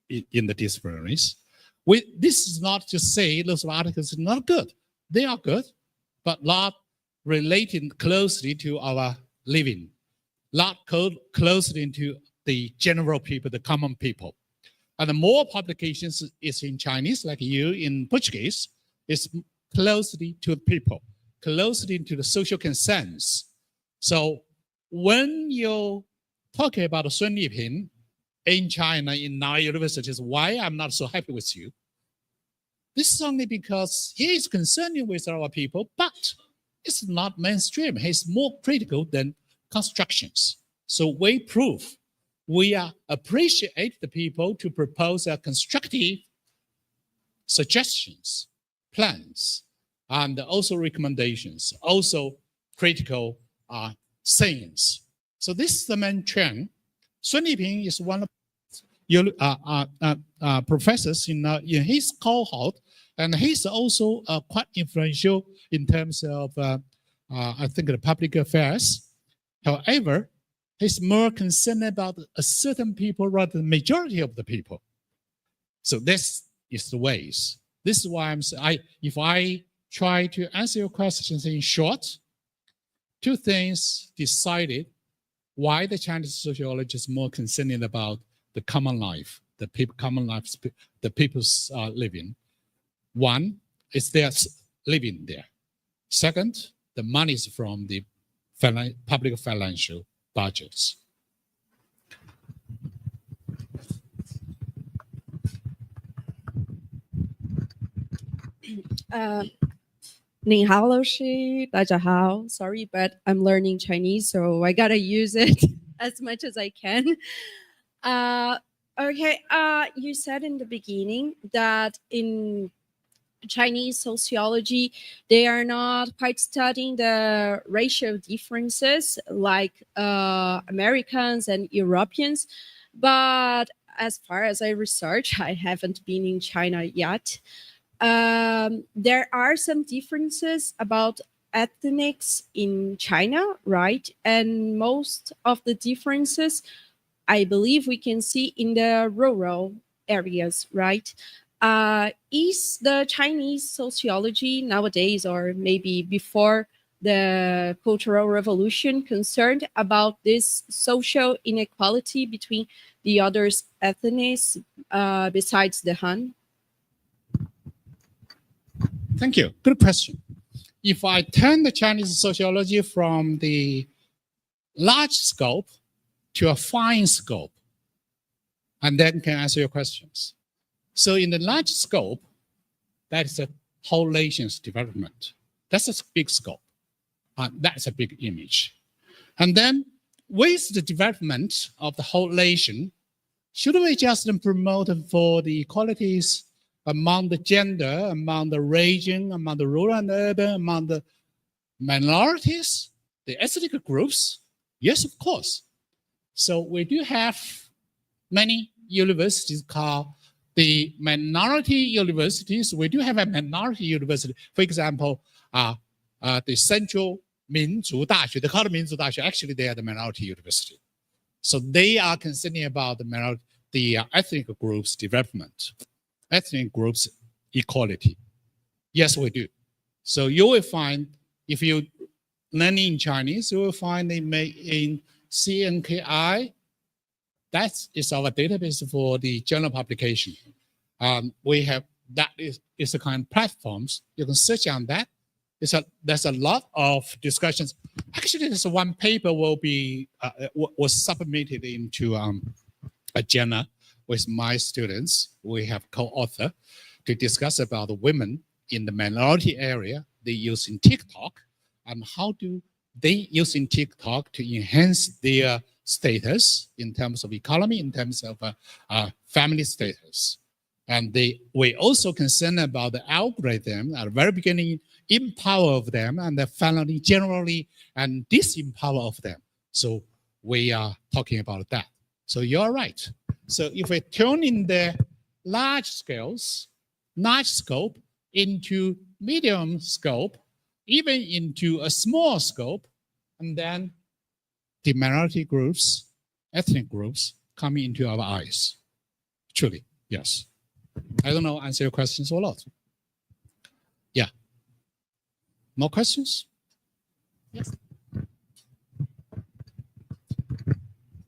the disciplinaries. This is not to say those articles are not good. They are good, but not related closely to our living, not closely into the general people, the common people. And the more publications is in Chinese, like you in Portuguese, is closely to the people, closely to the social concerns. So when you talk about Sun Liping in China, in our universities, why I'm not so happy with you? This is only because he is concerned with our people, but it's not mainstream. He's more critical than constructions. So we prove we appreciate the people to propose constructive suggestions, plans, and also recommendations, also critical sayings. So this is the main trend. Sun Liping is one of professors in his cohort, and he's also quite influential in terms of, I think, the public affairs. However, he's more concerned about a certain people rather than the majority of the people. So this is the ways. This is why if I try to answer your questions in short, two things decided why the Chinese sociology is more concerned about the common life, the people's living. One is their living there. Second, the money is from the public financial budgets. 您好，老师，大家好。Sorry, but I'm learning Chinese, so I gotta use it as much as I can. Okay, you said in the beginning that in Chinese sociology, they are not quite studying the racial differences like Americans and Europeans. But as far as I research, I haven't been in China yet. There are some differences about ethnics in China, right? And most of the differences, I believe, we can see in the rural areas, right? Is the Chinese sociology nowadays, or maybe before the Cultural Revolution, concerned about this social inequality between the other ethnics besides the Han? Thank you. Good question. If I turn the Chinese sociology from the large scope to a fine scope, and then can answer your questions. So in the large scope, that is a whole nation's development. That's a big scope. That's a big image. And then with the development of the whole nation, should we just promote for the equalities among the gender, among the region, among the rural and urban, among the minorities, the ethnic groups? Yes, of course. So we do have many universities called the minority universities. We do have a minority university. For example, the Central Minzu Daxue, they call it Minzu Daxue. Actually, they are the minority university. So they are concerning about the ethnic groups development, ethnic groups equality. Yes, we do. So you will find, if you learn in Chinese, you will find they make in CNKI. That is our database for the journal publication. We have, that is the kind of platforms. You can search on that. There's a lot of discussions. Actually, there's one paper was submitted into a journal with my students. We have co-author to discuss about the women in the minority area. They use in TikTok, and how do they use in TikTok to enhance their status in terms of economy, in terms of family status. And we also concerned about the algorithm at the very beginning, empower of them, and then finally generally and disempower of them. So we are talking about that. So you're right. So if we turn in the large scope into medium scope, even into a small scope, and then the minority groups, ethnic groups coming into our eyes. Truly, yes. I don't know, answer your questions or not. Yeah. More questions? Yes.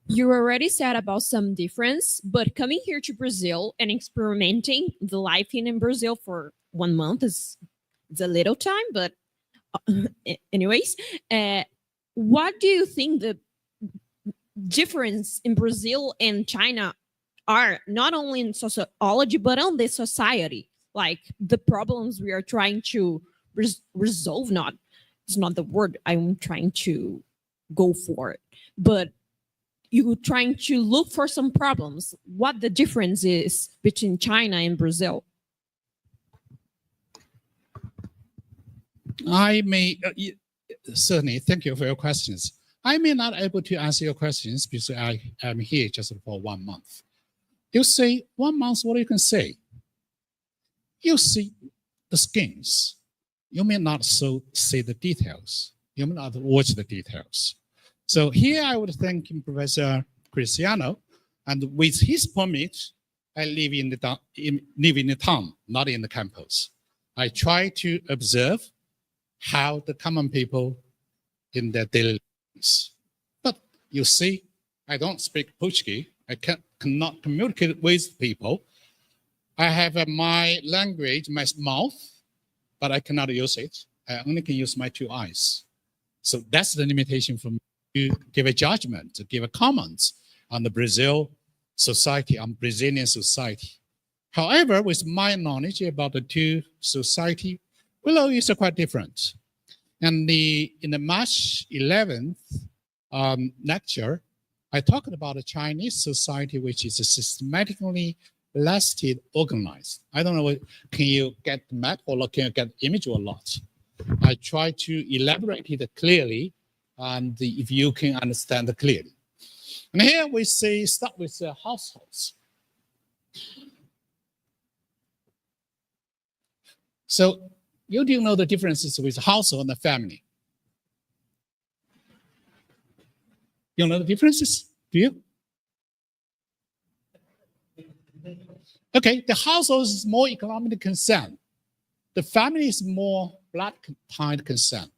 You already said about some difference, but coming here to Brazil and experimenting the life in Brazil for 1 month is a little time, but anyways, what do you think the difference in Brazil and China are, not only in sociology, but on the society? Like the problems we are trying to resolve, it's not the word I'm trying to go for, but you trying to look for some problems. What the difference is between China and Brazil? I may, certainly, thank you for your questions. I may not be able to answer your questions because I am here just for 1 month. You say 1 month, what you can say? You see the skins. You may not see the details. You may not watch the details. So here I would thank Professor Cristiano, and with his permit, I live in the town, not in the campus. I try to observe how the common people in their daily lives. But you see, I don't speak Portuguese. I cannot communicate with people. I have my language, my mouth, but I cannot use it. I only can use my 2 eyes. So that's the limitation for me to give a judgment, to give a comment on the Brazil society, on Brazilian society. However, with my knowledge about the two society, well, it's quite different. And in the March 11th lecture, I talked about a Chinese society which is systematically lasted, organized. I don't know, can you get the map or can you get the image or not? I try to elaborate it clearly, and if you can understand it clearly. And here we say, start with the households. So you do know the differences with household and family. You know the differences? Do you? Okay, the household is more economic concern. The family is more blood-tied concern.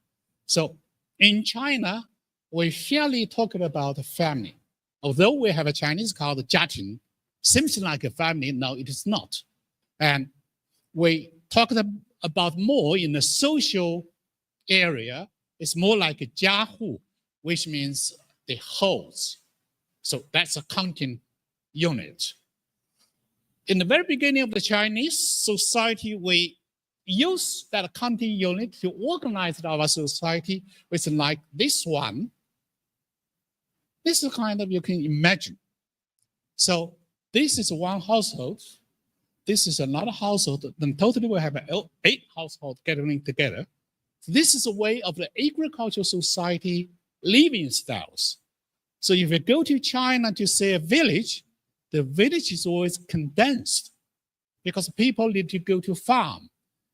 So in China, we fairly talking about the family. Although we have a Chinese called Jiaqing, seems like a family, no, it is not. And we talked about more in the social area. It's more like a jiahu, which means the wholes. So that's a counting unit. In the very beginning of the Chinese society, we use that counting unit to organize our society with like this one. This is kind of, you can imagine. So this is one household. This is another household. Then totally we have 8 households gathering together. So this is a way of the agricultural society living styles. So if you go to China to see a village, the village is always condensed because people need to go to farm.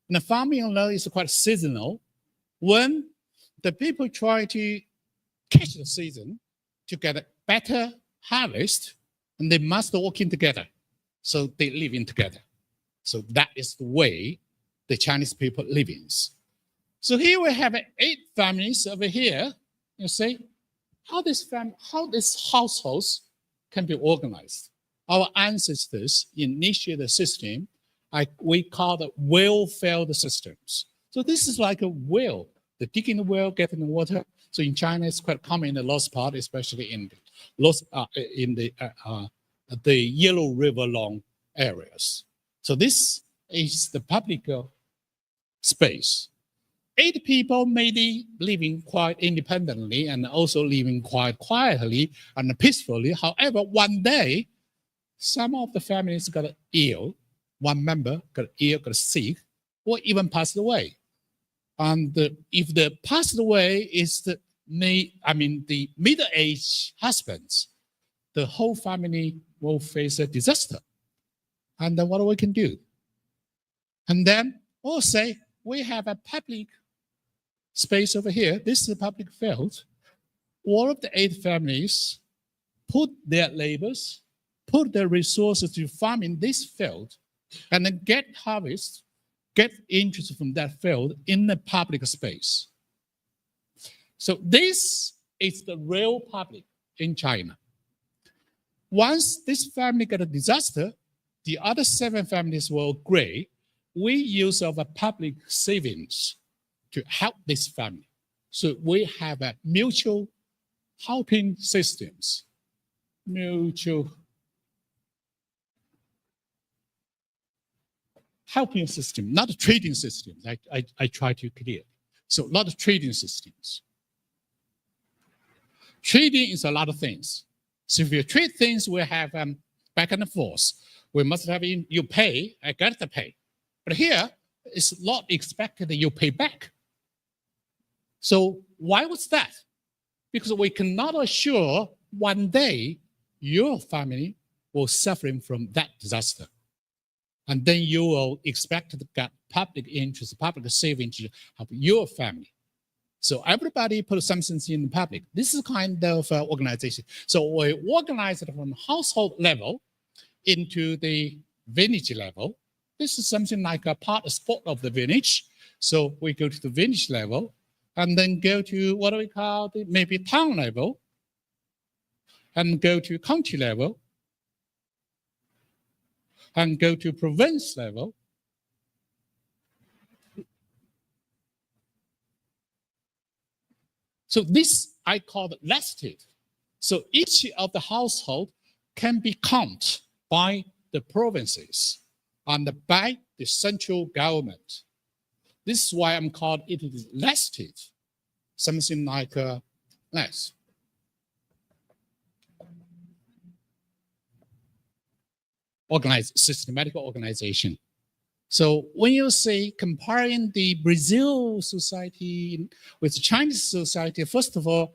And the farming, you know, is quite seasonal. When the people try to catch the season to get a better harvest, and they must work in together. So they live in together. So that is the way the Chinese people live in. So here we have 8 families over here. You see how these households can be organized. Our ancestors initiated the system we call the well-filled systems. So this is like a well, the digging the well, getting the water. So in China, it's quite common in the Lost part, especially in the Yellow River long areas. So this is the public space. 8 people maybe living quite independently and also living quite quietly and peacefully. However, one day, some of the families got ill. One member got ill, got sick, or even passed away. And if the passed away is the middle-aged husbands, the whole family will face a disaster. And then what we can do? And then we'll say we have a public space over here. This is a public field. All of the 8 families put their labors, put their resources to farm in this field, and then get harvest, get interest from that field in the public space. So this is the real public in China. Once this family got a disaster, the other 7 families will agree. We use our public savings to help this family. So we have a mutual helping systems, mutual helping system, not a trading system. I try to clear. So not a trading systems. Trading is a lot of things. So if you trade things, we have back and forth. We must have you pay, I got to pay. But here, it's not expected that you pay back. So why was that? Because we cannot assure one day your family will suffer from that disaster. And then you will expect to get public interest, public savings of your family. So everybody put something in the public. This is kind of organization. So we organize it from household level into the village level. This is something like a part of sport of the village. So we go to the village level and then go to what do we call it? Maybe town level and go to county level and go to province level. So this I call it listed. So each of the household can be counted by the provinces and by the central government. This is why I'm called it is listed, something like less. Organized, systematic organization. So when you say comparing the Brazil society with the Chinese society, first of all,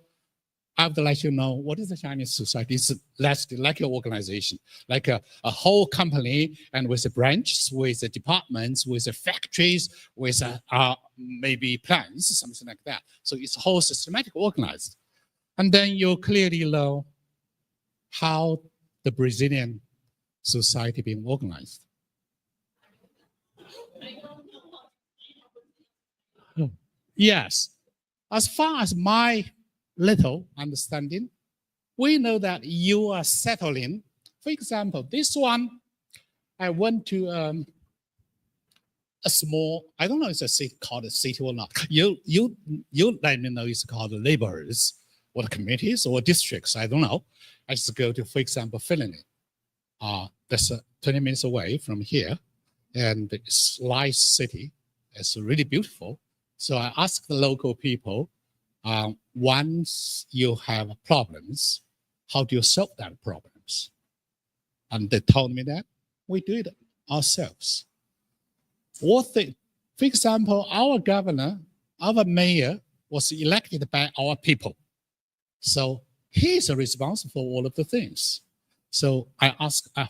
I would like to know what is the Chinese society. It's less like an organization, like a whole company, and with the branches, with the departments, with the factories, with maybe plants, something like that. So it's whole systematic organized. And then you clearly know how the Brazilian society being organized. Yes, as far as my little understanding, we know that you are settling. For example, this one, I went to a small, I don't know if it's a city called a city or not. You let me know it's called neighborhoods or communities or districts, I don't know. I just go to, for example, Finland. That's 20 minutes away from here. And it's a nice city. It's really beautiful. So I asked the local people, once you have problems, how do you solve that problems? And they told me that we do it ourselves. For example, our governor, our mayor was elected by our people. So he's responsible for all of the things. So I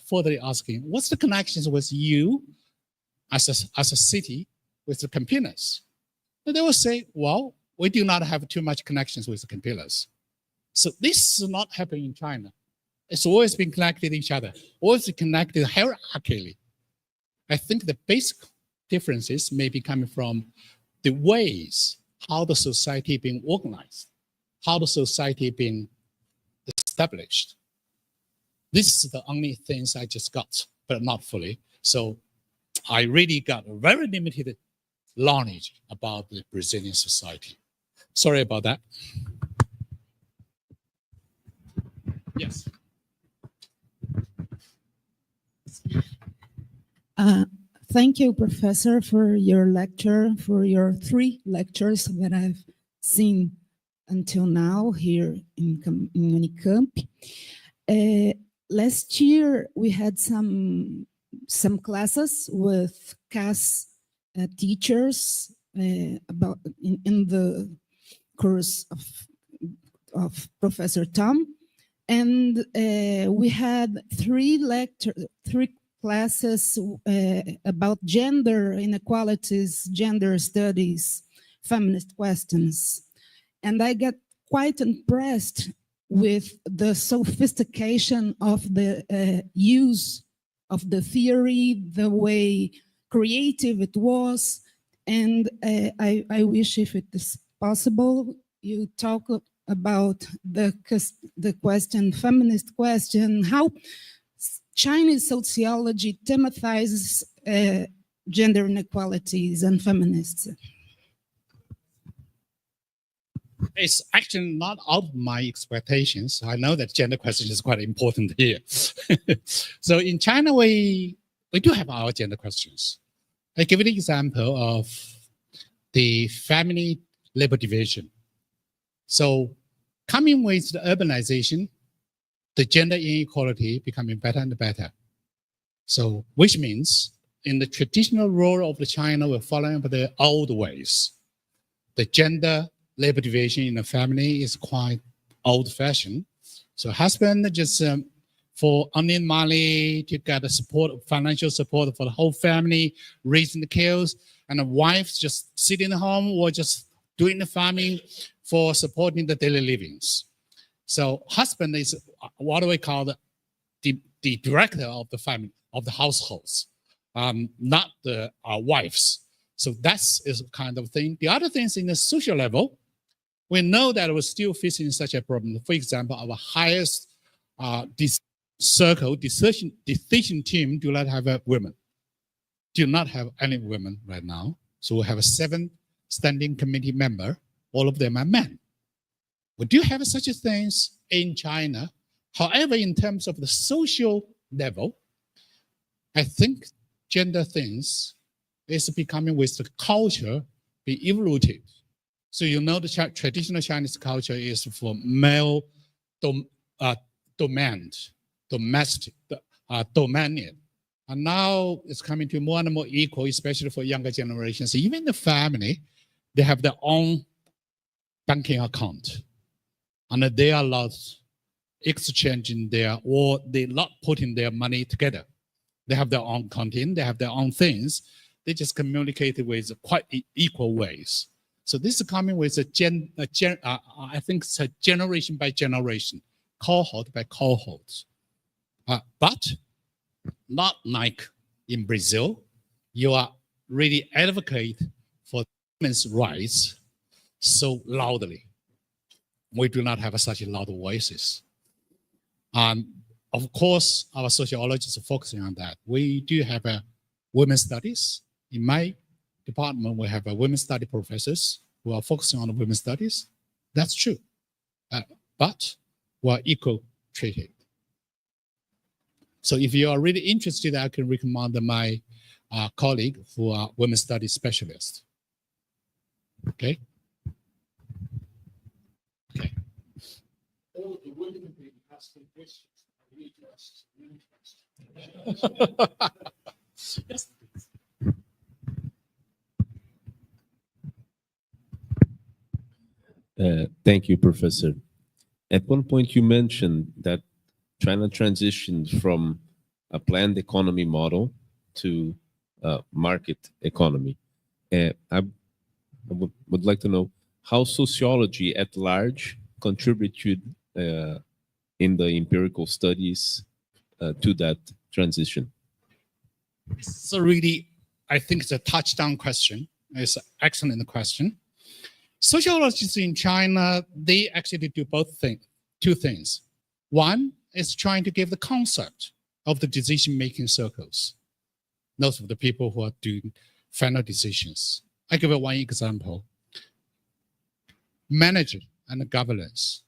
further asking, what's the connections with you as a city with the compilers? And they will say, well, we do not have too much connections with the compilers. So this is not happening in China. It's always been connected to each other, always connected hierarchically. I think the basic differences may be coming from the ways how the society being organized, how the society being established. This is the only things I just got, but not fully. So I really got a very limited knowledge about the Brazilian society. Sorry about that. Yes. Thank you, Professor, for your lecture, for your 3 lectures that I've seen until now here in Unicamp. Last year, we had some classes with CAS teachers about in the course of Professor Tom, and we had 3 classes about gender inequalities, gender studies, feminist questions, and I got quite impressed with the sophistication of the use of the theory, the way creative it was, and I wish, if it is possible, you talk about the question, feminist question, how Chinese sociology thematizes gender inequalities and feminists. It's actually not out of my expectations. I know that gender question is quite important here. So in China, we do have our gender questions. I give you an example of the family labor division. So coming with the urbanization, the gender inequality becoming better and better. So which means in the traditional role of the China, we're following the old ways. The gender labor division in the family is quite old-fashioned. So husband just for earning money to get the support, financial support for the whole family, raising the kids, and the wife just sitting at home or just doing the farming for supporting the daily livings. So husband is what do we call the director of the family, of the households, not the wives. So that's is kind of thing. The other things in the social level, we know that we're still facing such a problem. For example, our highest decision team do not have women. Do not have any women right now. So we have 7 standing committee members. All of them are men. We do have such things in China. However, in terms of the social level, I think gender things is becoming with the culture be evoluted. So you know the traditional Chinese culture is for male domestic, dominant. And now it's coming to more and more equal, especially for younger generations. Even the family, they have their own banking account. and they are not exchanging or they're not putting their money together. They have their own content, they have their own things. They just communicate with quite equal ways. So this is coming with I think it's a generation by generation, cohort by cohort. But not like in Brazil, you are really advocate for women's rights so loudly. We do not have such loud voices. Of course, our sociologists are focusing on that. We do have a women's studies. In my department, we have a women's study professors who are focusing on women's studies. That's true. But we're equal treated. So if you are really interested, I can recommend my colleague who are women's studies specialists. Okay? Okay. All the women have been asking questions. Yes. Thank you, Professor. At one point, you mentioned that China transitioned from a planned economy model to market economy. I would like to know how sociology at large contributed in the empirical studies to that transition. So really, I think it's a touchdown question. It's an excellent question. Sociologists in China, they actually do two things. One is trying to give the concept of the decision-making circles. Those are the people who are doing final decisions. I give you one example. Manager and governance,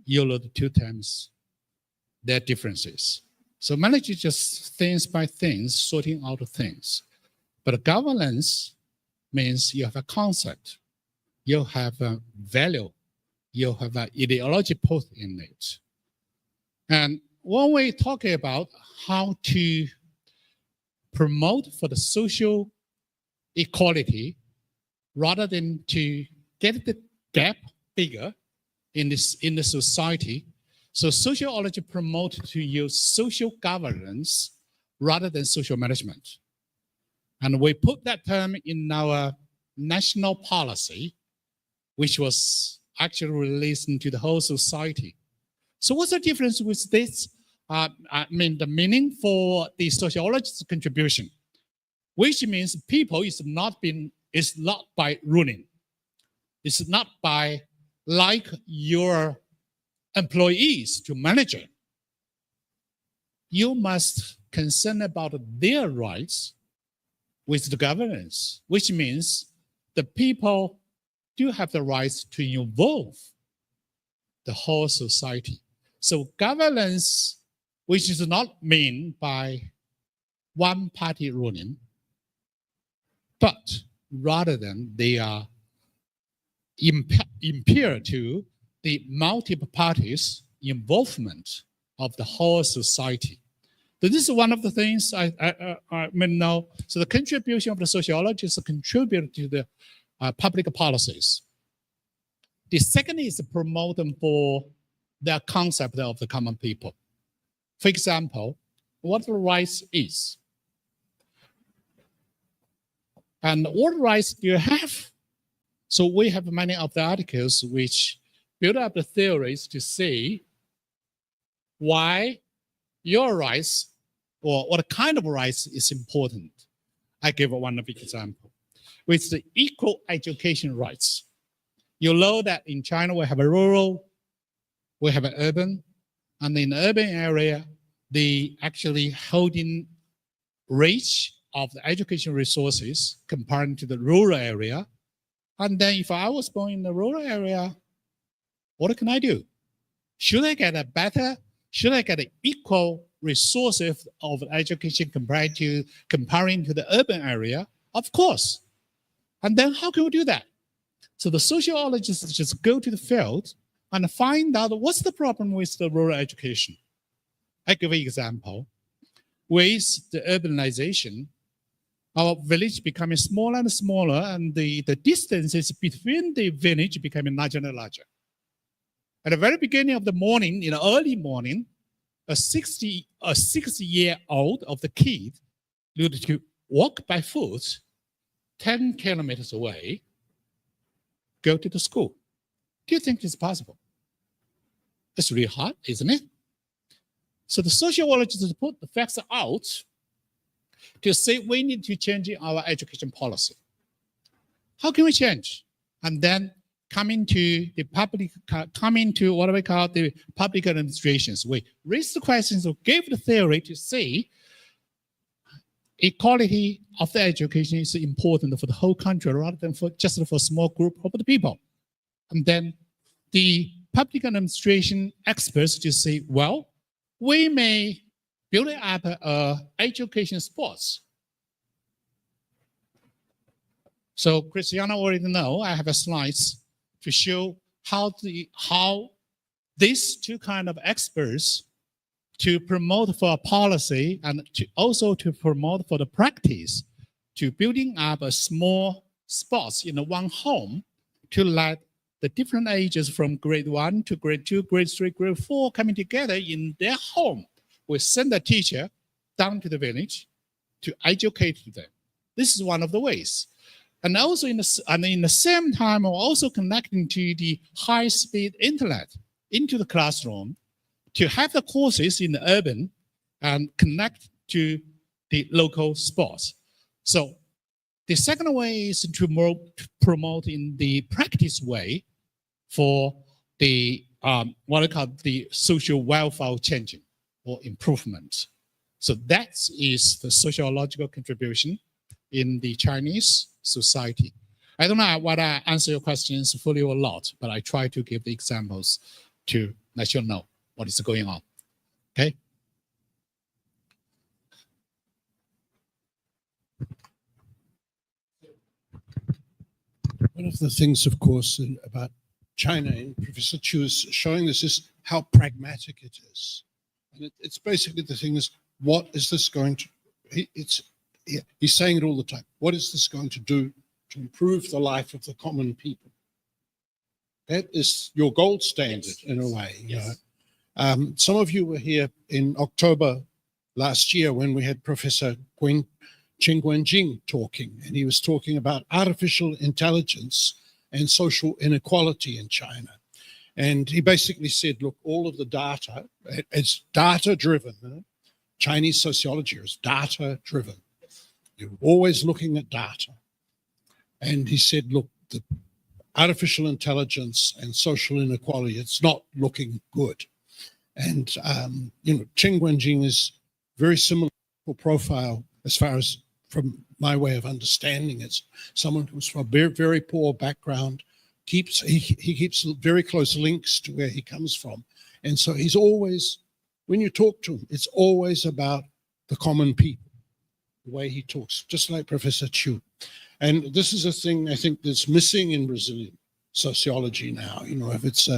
you know the two terms, their differences. So manager just things by things, sorting out things. But governance means you have a concept, you have a value, you have an ideology put in it. And when we're talking about how to promote for the social equality, rather than to get the gap bigger in the society, so sociology promotes to use social governance rather than social management. And we put that term in our national policy, which was actually released into the whole society. So what's the difference with this? The meaning for the sociologist's contribution, which means people is not by ruling. It's not by like your employees to manager. You must concern about their rights with the governance, which means the people do have the rights to involve the whole society. So governance, which is not meant by one party ruling, but rather than they are impaired to the multiple parties involvement of the whole society. So this is one of the things I know. So the contribution of the sociologists contribute to the public policies. The second is to promote them for the concept of the common people. For example, what the rights is. And what rights do you have? So we have many of the articles which build up the theories to see why your rights or what kind of rights is important. I give one big example. With the equal education rights. You know that in China we have a rural, we have an urban, and in the urban area, they actually holding reach of the education resources compared to the rural area. And then if I was born in the rural area, what can I do? Should I get should I get an equal resources of education comparing to the urban area? Of course. And then how can we do that? So the sociologists just go to the field and find out what's the problem with the rural education. I give an example. With the urbanization, our village becoming smaller and smaller, and the distances between the village becoming larger and larger. At the very beginning of the morning, in the early morning, a 6-year-old of the kid needed to walk by foot 10 kilometers away, go to the school. Do you think it's possible? It's really hard, isn't it? So the sociologists put the facts out to say we need to change our education policy. How can we change? And then coming to what we call the public administrations, we raise the questions or give the theory to say equality of the education is important for the whole country rather than just for a small group of the people. And then the public administration experts just say, well, we may build up education sports. So Christiana already know, I have a slides to show how these two kind of experts to promote for a policy and also to promote for the practice to building up a small sports in one home to let the different ages from grade 1 to grade 2, grade 3, grade 4 coming together in their home. We send a teacher down to the village to educate them. This is one of the ways. And also in the same time, we're also connecting to the high-speed internet into the classroom to have the courses in the urban and connect to the local sports. So the second way is to promote in the practice way for the what I call the social welfare changing or improvement. So that is the sociological contribution in the Chinese society. I don't know whether I answer your questions fully or not, but I try to give the examples to let you know what is going on. Okay. One of the things, of course, about China, and Professor Qiu is showing this, is how pragmatic it is. And it's basically the thing is, what is this going to, he's saying it all the time, what is this going to do to improve the life of the common people? That is your gold standard in a way. Yes. Some of you were here in October last year when we had Professor Cheng Guanjing talking, and he was talking about artificial intelligence and social inequality in China. And he basically said, look, all of the data, it's data-driven. Chinese sociology is data-driven. You're always looking at data. And he said, look, the artificial intelligence and social inequality, it's not looking good. And, Cheng Guanjing is very similar profile as far as from my way of understanding it. Someone who's from a very, very poor background, he keeps very close links to where he comes from. And so he's always, when you talk to him, it's always about the common people, the way he talks, just like Professor Qiu. And this is a thing I think that's missing in Brazilian sociology now. If it's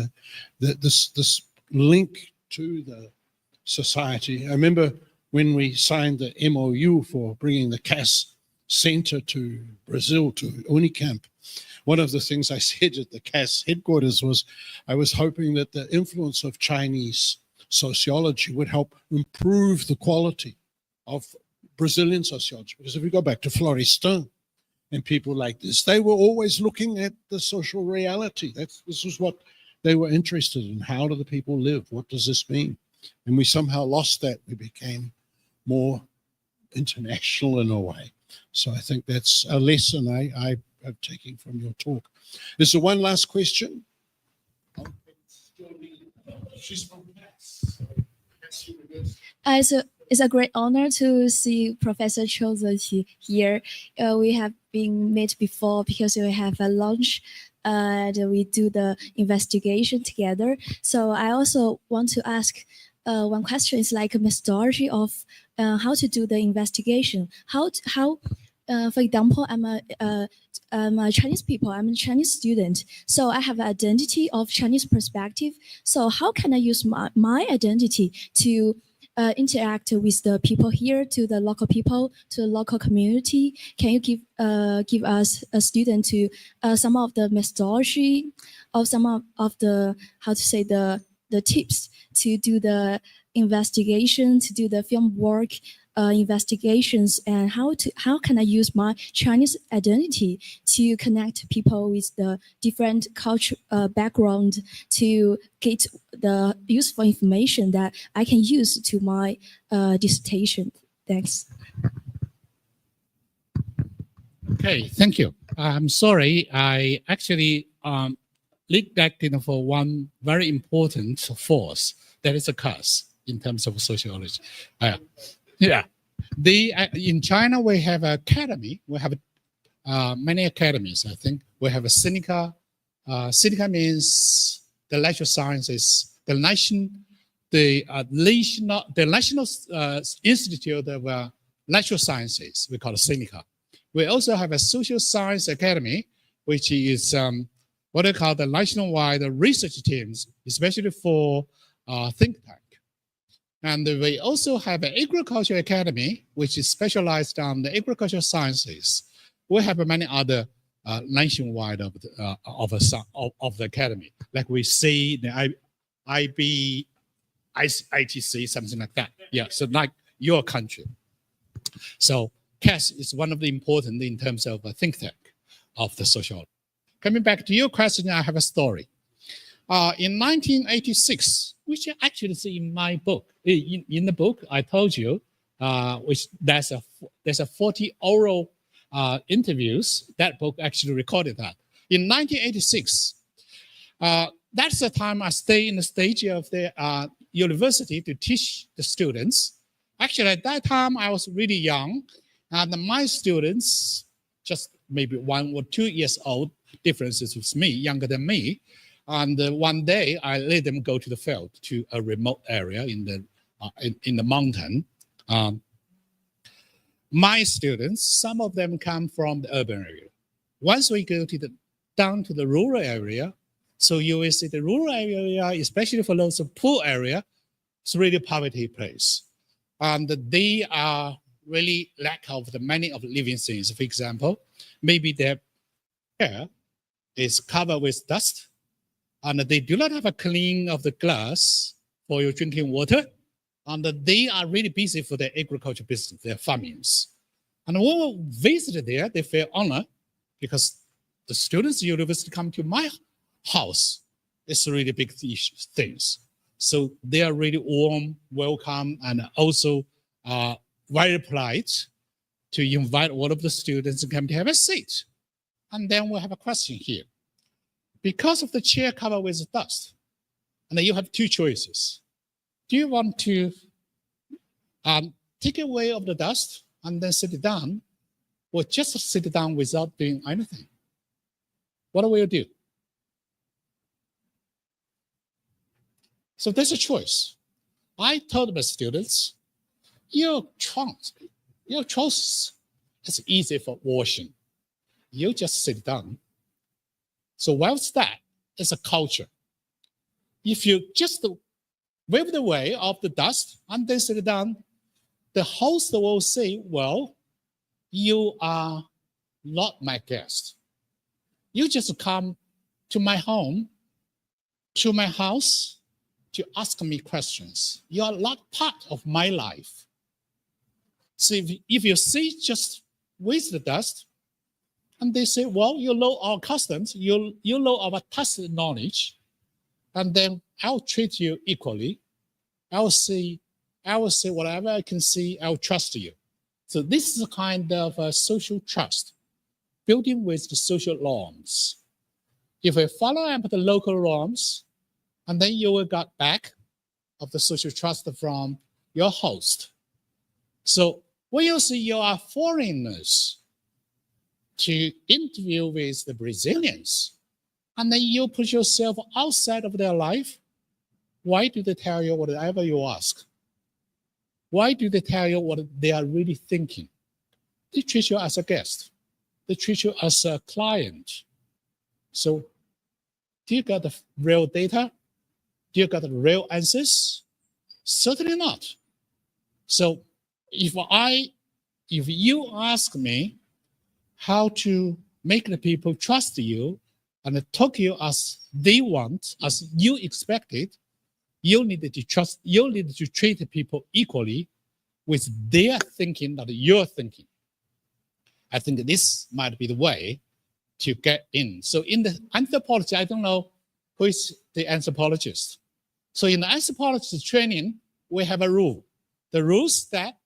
this link to the society. I remember when we signed the MOU for bringing the CAS Center to Brazil, to Unicamp, one of the things I said at the CAS headquarters was I was hoping that the influence of Chinese sociology would help improve the quality of Brazilian sociology. Because if we go back to Florestan and people like this, they were always looking at the social reality. This was what they were interested in. How do the people live? What does this mean? And we somehow lost that. We became more international in a way. So I think that's a lesson I am taking from your talk. Is there one last question? She's from It's a great honor to see Professor Qiu Zeqi here. We have been met before because we have a lunch and we do the investigation together. So I also want to ask one question. Is like a methodology of how to do the investigation. How for example, I'm a Chinese people. I'm a Chinese student, so I have an identity of Chinese perspective. So how can I use my identity to interact with the people here, to the local people, to the local community? Can you give us a student to some of the methodology, of some of the, how to say, the tips to do the investigation, to do the film work investigations, and how can I use my Chinese identity to connect people with the different culture background to get the useful information that I can use to my dissertation. Thanks. Okay, thank you. I'm sorry, I actually neglected for one very important force, that is a curse in terms of sociology. Yeah, in China we have an academy. We have many academies. I think we have a Sinica. Sinica means the natural sciences. The National Institute of Natural Sciences. We call it Sinica. We also have a Social Science Academy, which is what they call the nationwide research teams, especially for think tank. And we also have an Agriculture Academy, which is specialized on the agricultural sciences. We have many other nationwide of the academy, like we see the ITC, something like that. Yeah, so like your country. So CAS is one of the important in terms of a think tank of the sociology. Coming back to your question, I have a story. In 1986, which actually is in my book, in the book I told you, which there's a 40 oral interviews. That book actually recorded that. In 1986, that's the time I stay in the stage of the university to teach the students. Actually, at that time I was really young, and my students just maybe 1 or 2 years old, differences with me, younger than me. And one day, I let them go to the field, to a remote area in the mountain. My students, some of them come from the urban area. Once we go to down to the rural area, so you will see the rural area, especially for those poor area, it's really poverty place. And they are really lack of the many of the living things. For example, maybe their hair is covered with dust, and they do not have a clean of the glass for your drinking water, and they are really busy for their agriculture business, their farmings. And when we visited there, they feel honored because the students at the university come to my house. It's really big things. So they are really warm, welcome, and also very polite to invite all of the students to come to have a seat. And then we have a question here. Because of the chair covered with dust, and then you have two choices. Do you want to take away of the dust and then sit down, or just sit down without doing anything? What will you do? So there's a choice. I told my students, your trunks is easy for washing. You just sit down. So what's that? It's a culture. If you just wave away of the dust and then sit down, the host will say, well, you are not my guest. You just come to my home, to my house, to ask me questions. You are not part of my life. So if you see just with the dust, and they say, well, you know our customs, you know our tacit knowledge, and then I'll treat you equally. I will say whatever I can see, I'll trust you. So this is a kind of a social trust, building with the social norms. If we follow up the local norms, and then you will get back of the social trust from your host. So when you see you are foreigners, to interview with the Brazilians, and then you put yourself outside of their life, why do they tell you whatever you ask? Why do they tell you what they are really thinking? They treat you as a guest. They treat you as a client. So do you got the real data? Do you got the real answers? Certainly not. So if you ask me how to make the people trust you and talk you as they want, as you expected, you need to trust, you need to treat the people equally with their thinking that you're thinking. I think this might be the way to get in. So in the anthropology, I don't know who is the anthropologist. So in the anthropology training, we have a rule. The rule is that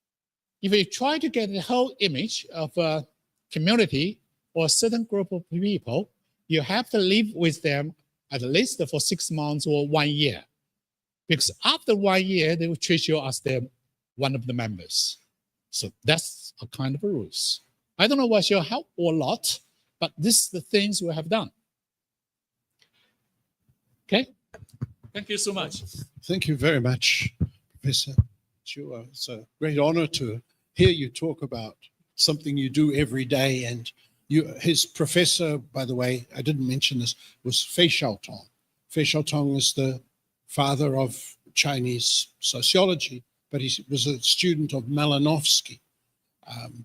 if you try to get the whole image of a community or a certain group of people, you have to live with them at least for 6 months or 1 year. Because after 1 year, they will treat you as one of the members. So that's a kind of a rules. I don't know whether you'll help or not, but this is the things we have done. Okay? Thank you so much. Thank you very much, Professor Qiu. It's a great honor to hear you talk about something you do every day. And his professor, by the way, I didn't mention this, was Fei Xiaotong. Fei Xiaotong is the father of Chinese sociology, but he was a student of Malinowski,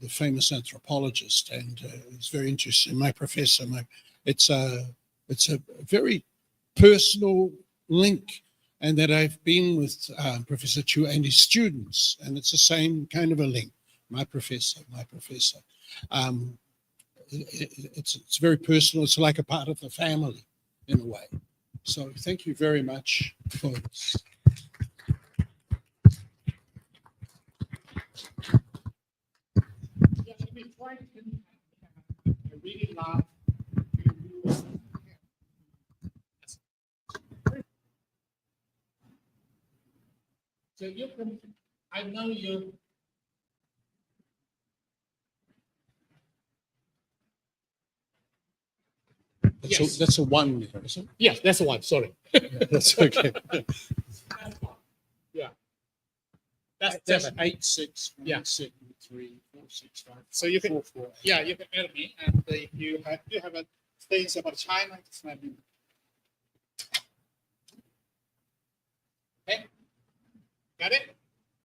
the famous anthropologist, and it's very interesting. My professor, it's a very personal link, and that I've been with Professor Qiu and his students, and it's the same kind of a link. My professor. It's very personal. It's like a part of the family in a way. So thank you very much for this. So you can, I know you. That's a one. Yes, that's the one. Sorry. That's okay. That's one. Yeah. That's That's seven. 8, 6, 1, Yeah. 6, 3, 4, 6, 5. So you can, 4, 4. yeah, you can add me, and if you have a things about China, just let me. Okay. Got it?